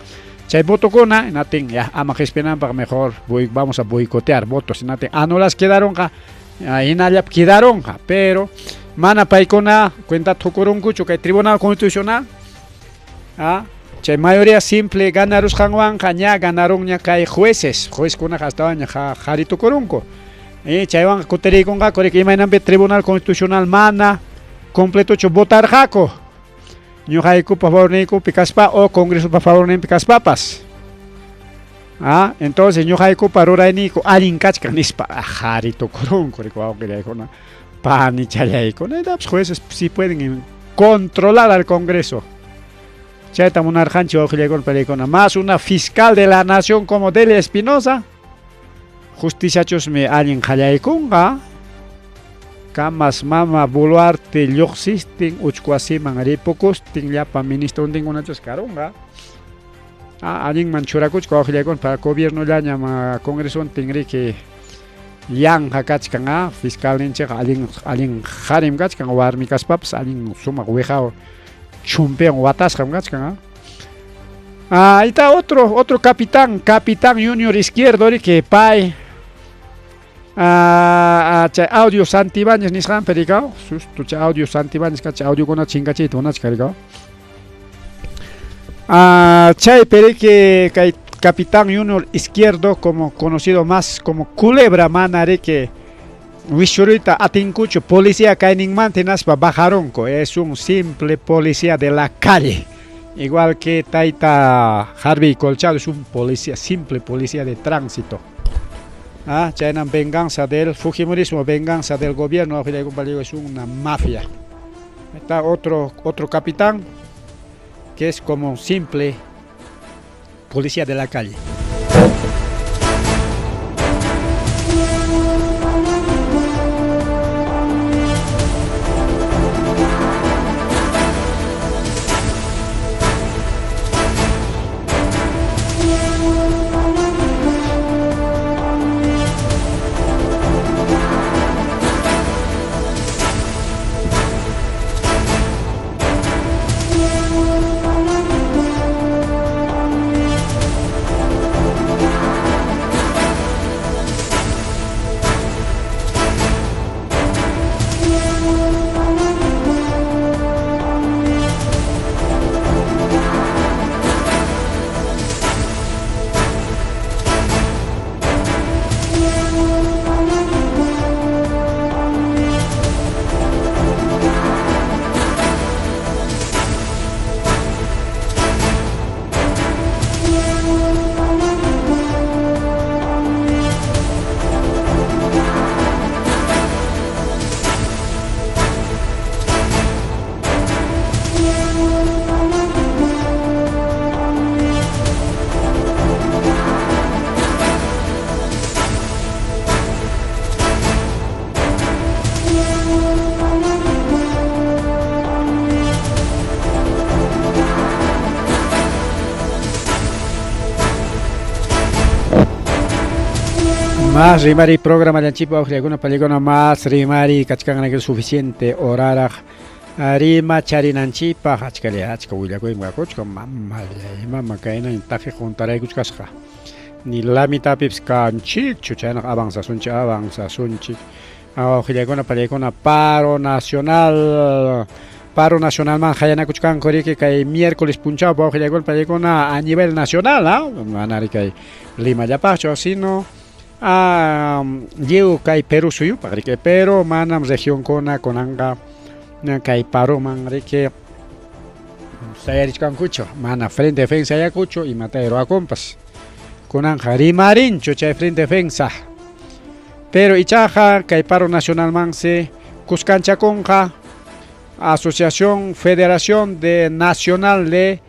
chay voto kuna nating ya ama hispinam para mejor vamos a boicotear votos nating anulas quedaron inaliap quedaron pero mana paikona cuenta tokorunku que tribunal constitucional chay mayoría simple ganaron hanwan kanya ganaron nya kay juez kuna hasta nya jarito korunko chaywan kuteri konga korek imainan tribunal constitucional mana completo cho votar jako nyo haiku pa favor niku pikaspa o congreso pa favor nin pikaspapas entonces nyo haiku pa roray niku alin kachkan nispa jarito korunko riko kaya kona pani chayay kona pues jueces si pueden controlar al congreso. Chaita monarjancho con pelicona más una fiscal de la nación como Delia Espinosa justicia chos me alguien jayaikunga kamas mama buluarte yoxistin uchkwasi mangaripokos ting ya pa ministro ting una chos karunga alguien manchurakuch ko con para gobierno ya llama congreso tingri que yang hakachkanga fiscal ninche alguien harim kachkanga warmi kaspaps alguien suma wejao chumpean watas kamgachkan ahí está otro capitán junior izquierdo que pai audio Santibáñez nishan pericao susto audio Santibáñez cacha audio con una chingachita una cargao chay perique capitán junior izquierdo como conocido más como culebra manare que Wishurita atincucho policía kaining mantenas pa bajaronco es un simple policía de la calle igual que Taita Harvey Colchado es un policía simple policía de tránsito China venganza del fujimorismo venganza del gobierno es una mafia está otro capitán que es como un simple policía de la calle. Más rimari programa de anchipo alguna película más rimari kachkan que suficiente orara rima charinanchipa hachkale hachka willaku ingakochka mamma kaina intaje juntaré kuchkasja ni la mitad pips kanchik chuchana avanza sunchi Ojilekuna palikuna paro nacional man hayana kuchkan koriki kay miércoles punchao pa ojilekuna palikuna a nivel nacional, manari kay Lima yapacho sino llego kay Perú suyo pagrike pero manam región konanga kay paro man rike sayarichkan kucho mana frente defensa ya kucho y matero a compas konanga rimarincho chay frente defensa. Pero ichaja kay paro nacional manse kuskancha konja Asociación Federación de Nacional de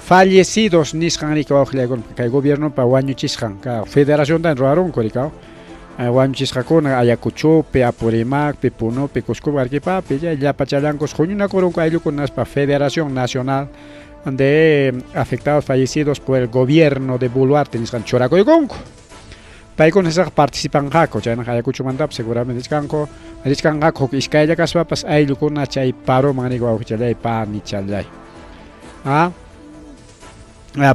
Fallecidos niskan rika kay gobierno pa wañuchiskan ka federación tan roaron korika wañuchisqa kuna Ayacuchopi Apurímac Punopi Cusco arquipapi ya pachalancos juñuna koron ayukunas pa Federación Nacional de Afectados Fallecidos por el gobierno de Boluarte niskan chorakoykonko. Paikon esas participan jako, chayna Ayacucho mandap seguramente riskan jako iskaya kaspapas aylukuna chay paro manigo awchalay pa ni chalay.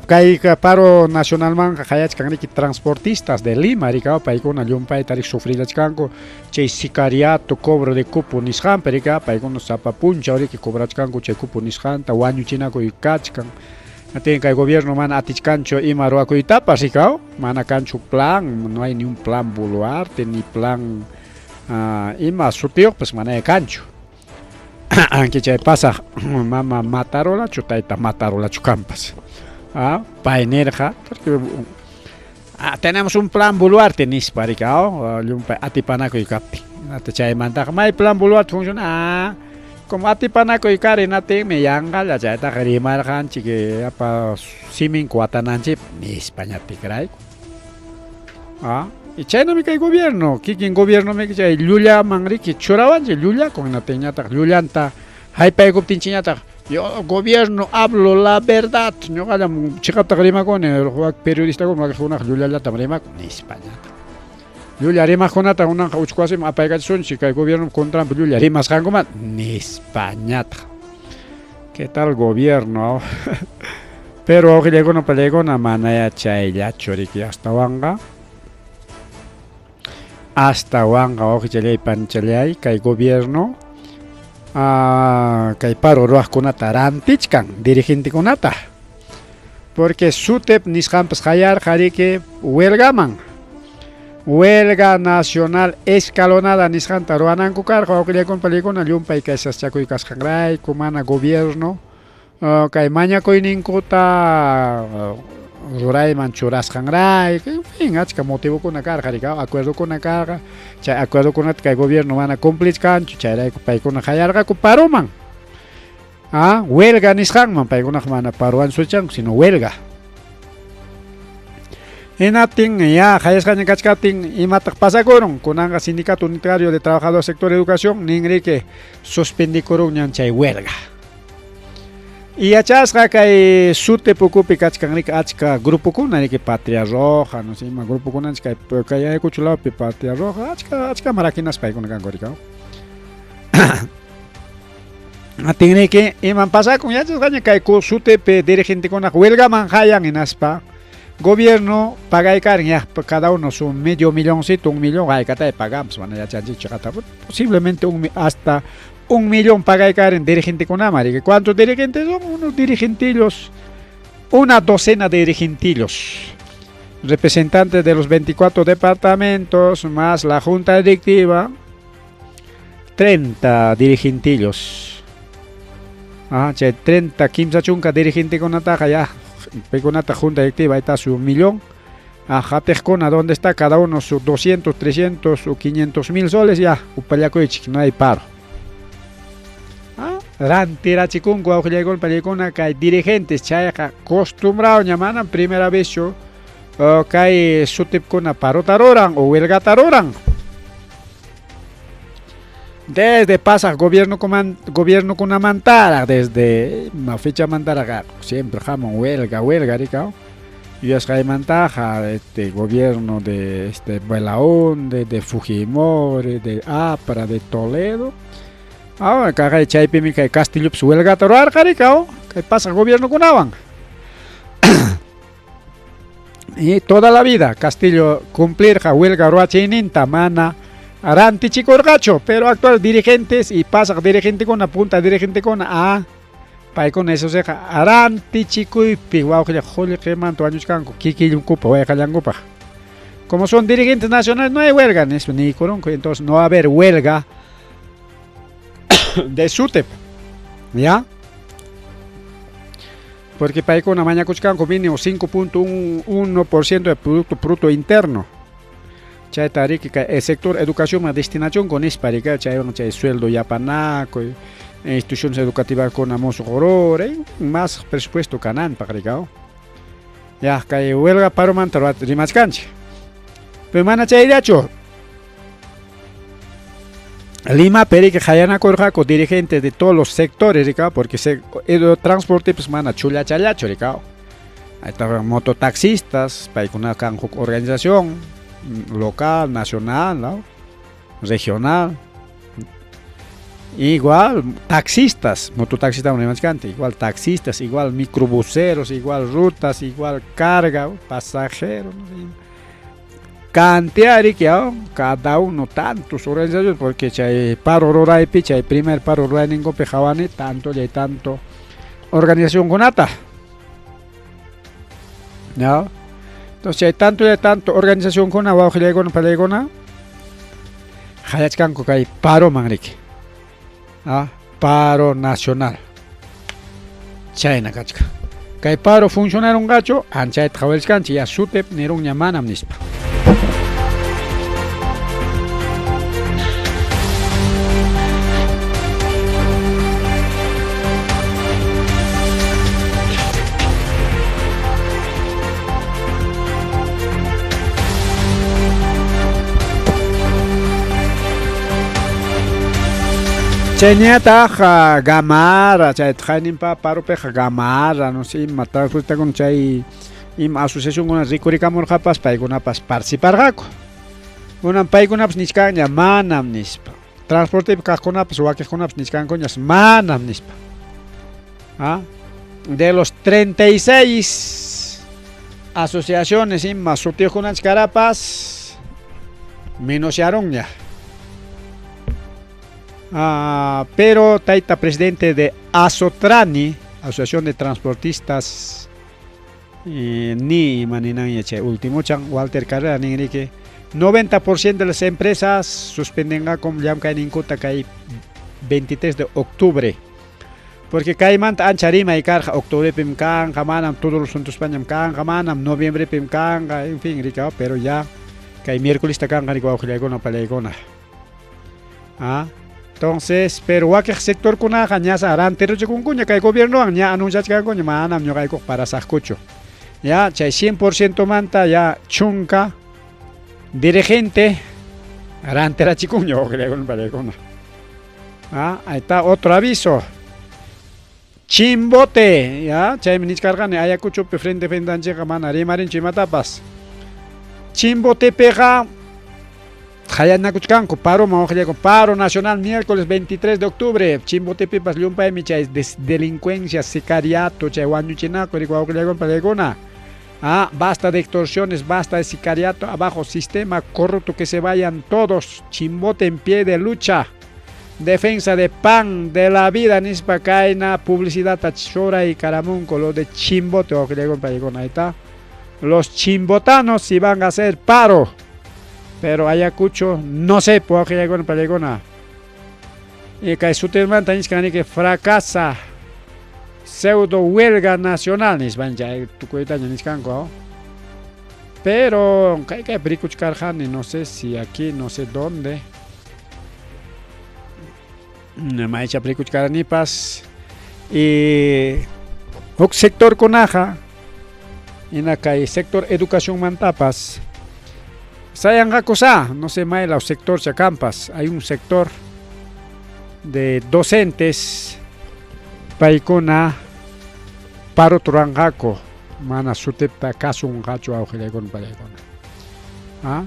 Kay paro nacional man hayach kaniki transportistas de Lima rika paikon allumpay tarik sufrilachkanko chay sicariato cobro de cupo nishan perika paikon sapa puncha oriki cobrachkanko chay cupo nishan ta wañuchinako ikachkan. Atin kay gobierno man atichkancho ima roakuitapas rikao mana kancho plan, no hay ni un plan Boluarte ni plan ima sutio pues mana kancho. Anque chay pasa mama matarola chutaita matarola chukampas. Painerja porque tenemos un plan Boluarte nispa rikao atipanaco y capi. Ate chay manta may plan Boluarte funciona como atipanaco y kare nate me yanga la chayta rimar kan chike apa simin kuatananchi ni España tikray. Y chayna mi kay gobierno, kikin gobierno me chay Lulia mangri ki churawanche Lulia con nateñata Lulianta haypay kuptinchiñata yo gobierno hablo la verdad. Yo galam chikata rima con el periodista como la juna Lulia la tamrima ni España. Lulia rimas konata una uchkuasim apaygatsun chika el gobierno contra Lulia rimas kangoman ni España. ¿Qué tal gobierno? Pero ojilego no pelego na manaya chayla choriki hasta wanga ojiley panchalay kay gobierno kay paro roas konata rantichkan dirigente konata porque sutep niskampas hayar jarike huelga nacional escalonada niskanta ruananku karqa ojilekon pelikuna llumpay kay saschakuy kasqanray kumana gobierno kay mañakoyninkuta rurayman churasqanray en fin achka motivokuna karqa rika acuerdokuna karqa chay acuerdokunata kay gobierno mana cumplishkanchu chayrayku paykuna hayarqaku paroman huelga nisqanman paykunaq mana paruwan suchanku sino huelga. Enatin ya hayasqaña kachkatin imataq pasakurun kunanqa Sindicato Unitario de Trabajadores Sector Educación ningrike suspendikurunñan chay huelga. Y yachasqa kay sute pukupi kachkanrika achka grupukuna riki Patria Roja no sé ima grupukuna kay Ayacuchulapi Patria Roja achka maraquinas paykuna kanku rika. Atinriki iman pasakun yachasqaña kay sutepi dirigentekuna huelgaman hayan hinaspa gobierno pagaykarin ya cada uno su medio milloncito, 1 millón, haykata pagamos, ya posiblemente hasta 1 millón pagaykarin dirigente con amari. ¿Cuántos dirigentes son? Unos dirigentillos, una docena de dirigentillos, representantes de los 24 departamentos, más la junta directiva, 30 dirigentillos. 30, 15 chunca dirigente con ataja ya. Peconata junta directiva, ahí está su 1 millón. Jatejcona, ¿dónde está cada uno sus 200, 300 o 500 mil soles? Ya, Upayacoich, no hay paro. Rantira chicungo, aujillegol, palicona, que hay dirigentes, chaya, acostumbrado, llamanan, primera vez yo, que hay su tipcona parotaroran o huelga taroran. Desde pasa gobierno con mantara, desde la fecha mantara, siempre jamón huelga, ricao. Y es que hay mantaja, gobierno de Belaún, de Fujimori, de Apra, de Toledo. Ahora, que hay chaipimi que Castillo huelga taroar, ricao, que pasa gobierno con avan. Y toda la vida, Castillo cumplir huelga roachinin, tamana. Aranti chikorgacho, pero actual dirigentes y pasa dirigente con punta dirigente con a para con eso se aranti chikuy piwao que jole que manto años canco kiki yucupa voy a callangupa. Como son dirigentes nacionales no hay huelga en eso ni coronco, entonces no va a haber huelga de SUTEP, ¿ya? Porque para con la mañana cuchcanco mínimo 5.1% del Producto Bruto Interno. Chay tariki el sector educación más destinación con esparica chay sueldo ya panaco instituciones educativas con amos horror más presupuesto canan para ya que huelga paro mantaro rimas cancha pero mana chay dacho Lima peri que hayana corjaco dirigentes de todos los sectores porque el transporte pues mana chula chalacho ahí está mototaxistas para una organización local, nacional, ¿no? Regional, igual taxistas, mototaxistas igual taxistas, igual microbuseros, igual rutas, igual carga, pasajeros, cantidad de que cada uno tantos organizaciones porque hay paro rural y hay primer paro rural en Copejabane tanto y hay tanto organización con ata, ¿no? Entonces hay tanto organización con abajo y con palegona hayachkanko hay paro manrique, paro nacional chayna kachka kay paro funcionar un gacho ancha trawelskanchi ya SUTEP nirun llamanam nispa. Cheñata gamara, chay trainimpa paro peja gamara, no sé, matar fruta con chay asociación con ricuricamor japas paigunapas participargaco. Unan paigunapas niscaña manam nispa. Transporte cajonapas o aquejonapas niscañas manam nispa. De los 36 asociaciones más sutio con carapas menosciaron ya. Pero taita presidente de ASOTRANI, Asociación de Transportistas ni maninan yeche último chan Walter Carrera ni que 90% de las empresas suspenden como ya caen en cuenta que hay 23 de octubre porque caimant ancharima y carga octubre pimcan camanam todos los asuntos español can camanam noviembre pimcan en fin rica pero ya que hay miércoles tacan igual que no palegona entonces, pero aquel sector con la cañaza harán terreno con cuña que el gobierno ya anuncia que coña manam yo caigo para sacucho. Ya, chay 100% manta ya chunca dirigente harán terreno chicuño que le con palegona. Ahí está otro aviso. Chimbote, ya, chay minis cargane ayacucho pe frente fendanche camana rimarin chimatapas. Chimbote pega Hayanacuchcanco, paro nacional miércoles 23 de octubre. Chimbotepipas Lumpa Emicha delincuencia, sicariato, chayhuanuchinaco, palegona. Basta de extorsiones, basta de sicariato, abajo sistema corrupto, que se vayan todos. Chimbote en pie de lucha. Defensa de pan, de la vida, nispa caina, publicidad tachora y caramunco, lo de Chimbote, palegona, ahí está. Los chimbotanos si van a hacer paro. Pero Ayacucho no sé por qué llegó en palegona. Y que su tema también que fracasa pseudo huelga nacional ni ya tu cuenta ni canco. Pero que bricuch carjani no sé si aquí no sé dónde. No me echa bricuch caranipas y un sector conaja en acá y sector educación mantapas. Sayangacosa, no se maila o sector chacampas, hay un sector de docentes paikona paro turangaco mana sutepta caso un gacho aujele con paikona.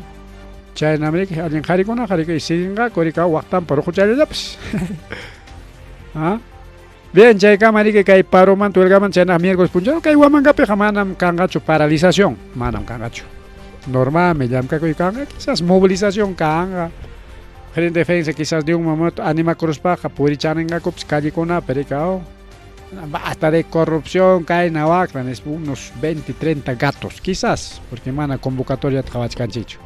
Chay en América alguien jaricona jarica y singa corika waktan paro kuchale laps. Bien, chay kamari que hay paro man tuelgaman chana miércoles punchado que hay guamangape jamanam kangacho paralización manam kangacho. Normal me llaman que quizás movilización canga en defensa quizás de un momento anima cruz baja puri chanenga cops calle con pericao hasta de corrupción cae en es unos 20 30 gatos quizás porque mana convocatoria trabajcanchicho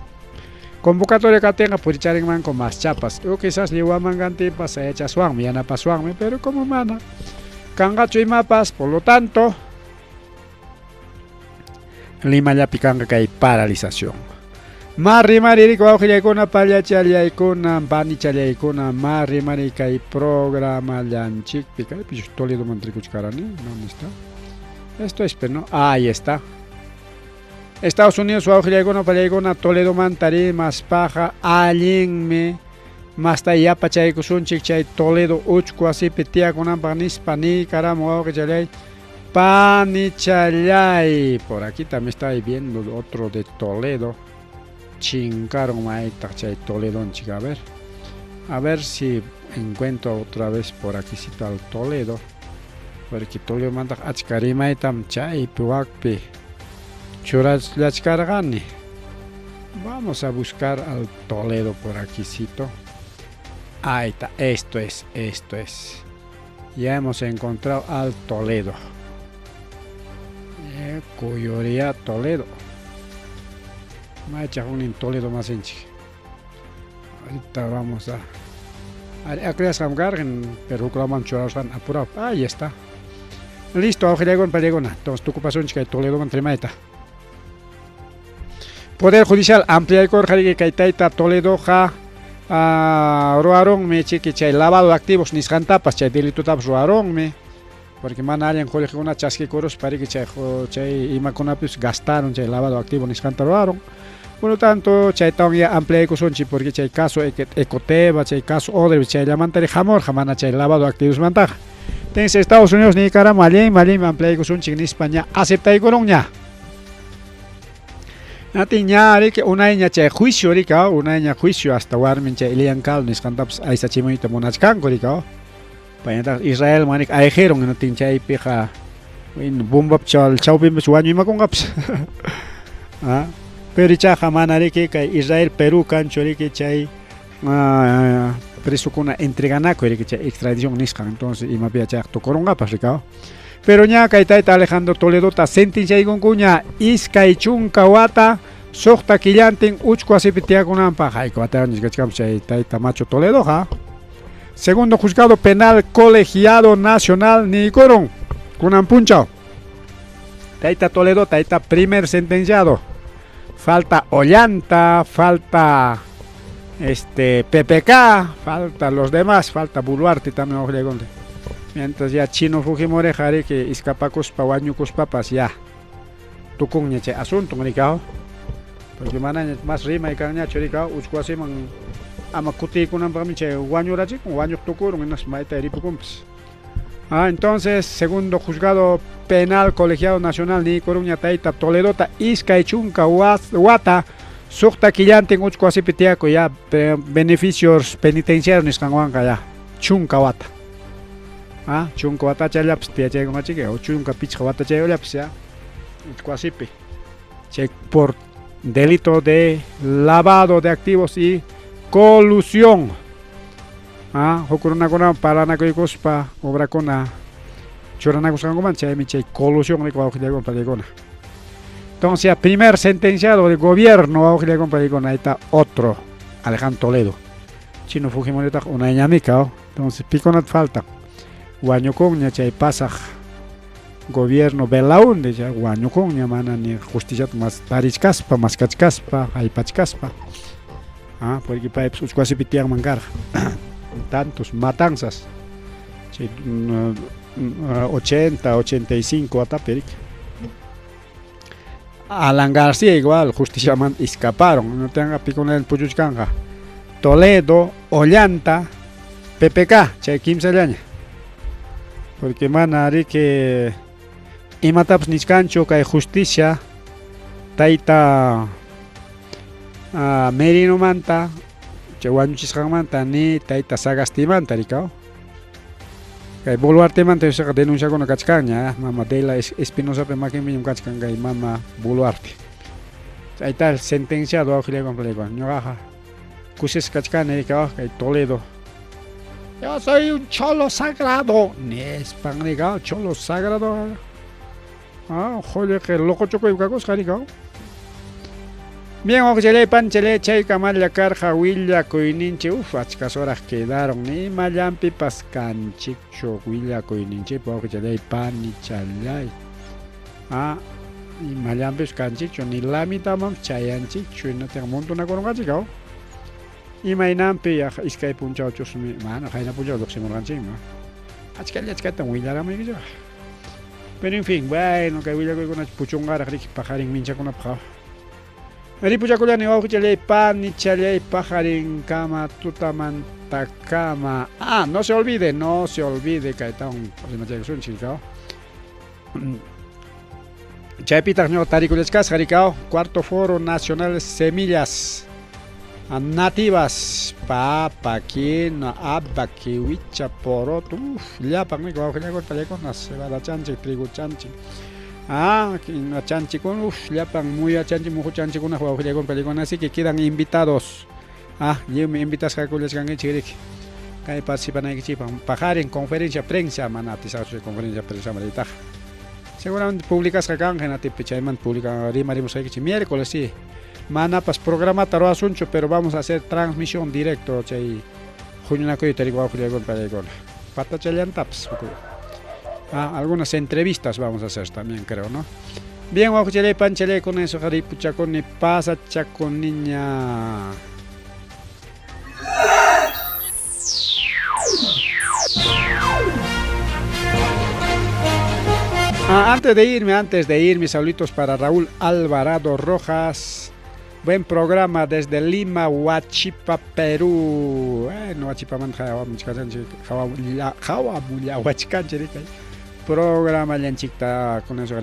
convocatoria que tenga puri chanen con más chapas o quizás le guaman ganti pasa hecha suang yana pasuang pero como mana cangacho y mapas por lo tanto Lima ya picanga que hay paralización. Mari ko ako ko na palya chalya ko na bani chalya ko na mari kay programa lanchik picay pues Toledo mantrico carani ¿dónde está? Esto es pero no ahí está. Estados Unidos o ako na palya ko na Toledo mantari más paja alguien me más ya pachay ko sunchik chay Toledo uchko así petia con panis pani caramo que chalay Panichalay. Por aquí también está viendo otro de Toledo. Chingaron maita chay Toledo, chica. A ver si encuentro otra vez por aquí cita al Toledo. Porque Toledo manda achkari maitam chay puakpi. Churas lachkargani. Vamos a buscar al Toledo por aquí cito. Ahí está, esto es. Ya hemos encontrado al Toledo. Cuyoría Toledo. Me ha hecho un en Toledo más enchi. Ahorita vamos a crear samgar en Perú claman churrasan apurado. Ahí está. Listo, ahora con pelegona. Entonces tu ocupación chica Toledo mantremaita. Poder Judicial amplia el corjari que caitaita Toledo ja roaron me chiqui chay lavado de activos ni tapas chay delito tapas roaron me. Porque man alguien colegio una chasque coros para que chay imaconapis gastaron chay lavado activo ni roaron. Por lo tanto, chay ya amplia ecosonchi porque chay caso ecoteba, chay caso odre, chay lamantari jamor, jamana chay lavado activos mantaja. Tienes Estados Unidos ni cara malin amplia ecosonchi en España acepta y coroña. Natiña que una niña chay juicio rica, una niña juicio hasta warmin chay ilian cal ni cantaps a esa chimoita monachcan rica. Para Israel manik aejeron en tin chay pija in bumbap chal chaupim suaño ima congaps. Ah, pero chaja manari que Israel Perú canchori que chay preso con entregana que chay extradición niscan entonces ima pia chay to coronga pasicao. Pero ña kaitaita Alejandro Toledo ta sentencia y goncuña iskay chunkawata sokta killantin uchko asipitia kunampa hay cuatro gachkam chay taita macho Toledo ja. Segundo juzgado penal colegiado nacional Nicorón Kunampunchao. Taita Toledo, taita primer sentenciado. Falta Ollanta, falta PPK, falta los demás, falta Buluarte también. Mientras ya Chino Fujimori jare que escapacos pawañucos papas ya. Tukung ñeche asunto mericao. Porque mana más rima y caña choricao, uscuasi man ama kuti kunam pamiche guaño rachi con guaño tocuron en las maita eripucumps. Entonces, segundo juzgado penal colegiado nacional ni Coruña taita Toledo ta iskaichunka wata sukta quillante en uchcuasi pitiaco ya beneficios penitenciarios ni canguanca ya chunka wata. Chunka wata chalaps tia chay con chique o chunka picha wata chay olaps ya uchcuasi pi. Por delito de lavado de activos y colusión. Hokuruna kona parana ko ikospa obra kona chorana kusan ko mancha miche colusión de con paligona. Entonces, primer sentenciado del gobierno con paligona está otro Alejandro Toledo. Chino Fujimori está una ñamica, entonces piconat falta. Guaño con ña chay pasaj gobierno belaun de ya guaño con ña mana ni justicia más tarichkaspa más kachkaspa hay pachkaspa. Porque para pues casi pitiar mangar tantos matanzas 80 85 hasta peric Alan García igual justicia man escaparon no tenga picón el Puyuchcanga Toledo Ollanta PPK chay 15 años porque manari que imataps niscancho que justicia taita Merino manta, Cheguaño Chiscamanta, ni Taita Sagastimanta, Ricao. Que Boluarte manta, se denuncia con la cachcaña, mamá de la Espinosa Pemaquim y un cachcanga y mamá Boluarte. Ahí está el sentenciado a Gilegon Pelego, Ñoraja. Cusis Cachcane, Toledo. Yo soy un cholo sagrado. Nespan, cholo sagrado. Joder, que loco choco y cacos, caricao. Bien, oxele, panchele, chay, camalla, carja, huilla, coininche. Achas horas quedaron. Ni malampi, pascanchicho, huilla, coininche, oxele, pan, ni chalay. Y malampi, pascanchicho, ni lamita, mam, chayanchicho, y no tengo un montón de coronga, chicao. Y mainampi, ya, es que hay punchado, chusmi, mano, hay una punchado, doximo, ganchín, ¿no? Achcata, huilla, la amiga. Pero en fin, bueno, que huilla, con una puchungara, que pajarín, mincha con una paja. Ripuchaculia ni ojuchale pan ni chale pajarín cama tutamanta cama. No se olvide, que está un chilcao. Chaipitas no tariculescas jaricao, cuarto foro nacional semillas nativas papa quina abba kiwicha poroto llapan me coge con talecos nas va la chanchi trigo chanchi. Que chanchi con llapan muy a chanchi mucho chanchi con una juega con peligón así que quedan invitados. Yo me invitas a que les gangue chirik. Que participan ahí que pajar en conferencia prensa manatiza su conferencia prensa marita. Seguramente publicas acá en la tipichaiman publica rimarimos ahí que miércoles sí. Manapas programa taro asuncho pero vamos a hacer transmisión directo chay junio na koy tari juega con peligón. Pata chalian taps. Algunas entrevistas vamos a hacer también, creo, ¿no? Bien, guajuchele, panchele, con eso, jaripucha, con ni pasa, con niña. Antes de irme, saluditos para Raúl Alvarado Rojas. Buen programa desde Lima, Huachipa, Perú. No Huachipa, man, Jawabulla, Huachcanche, programa Llanchita con eso.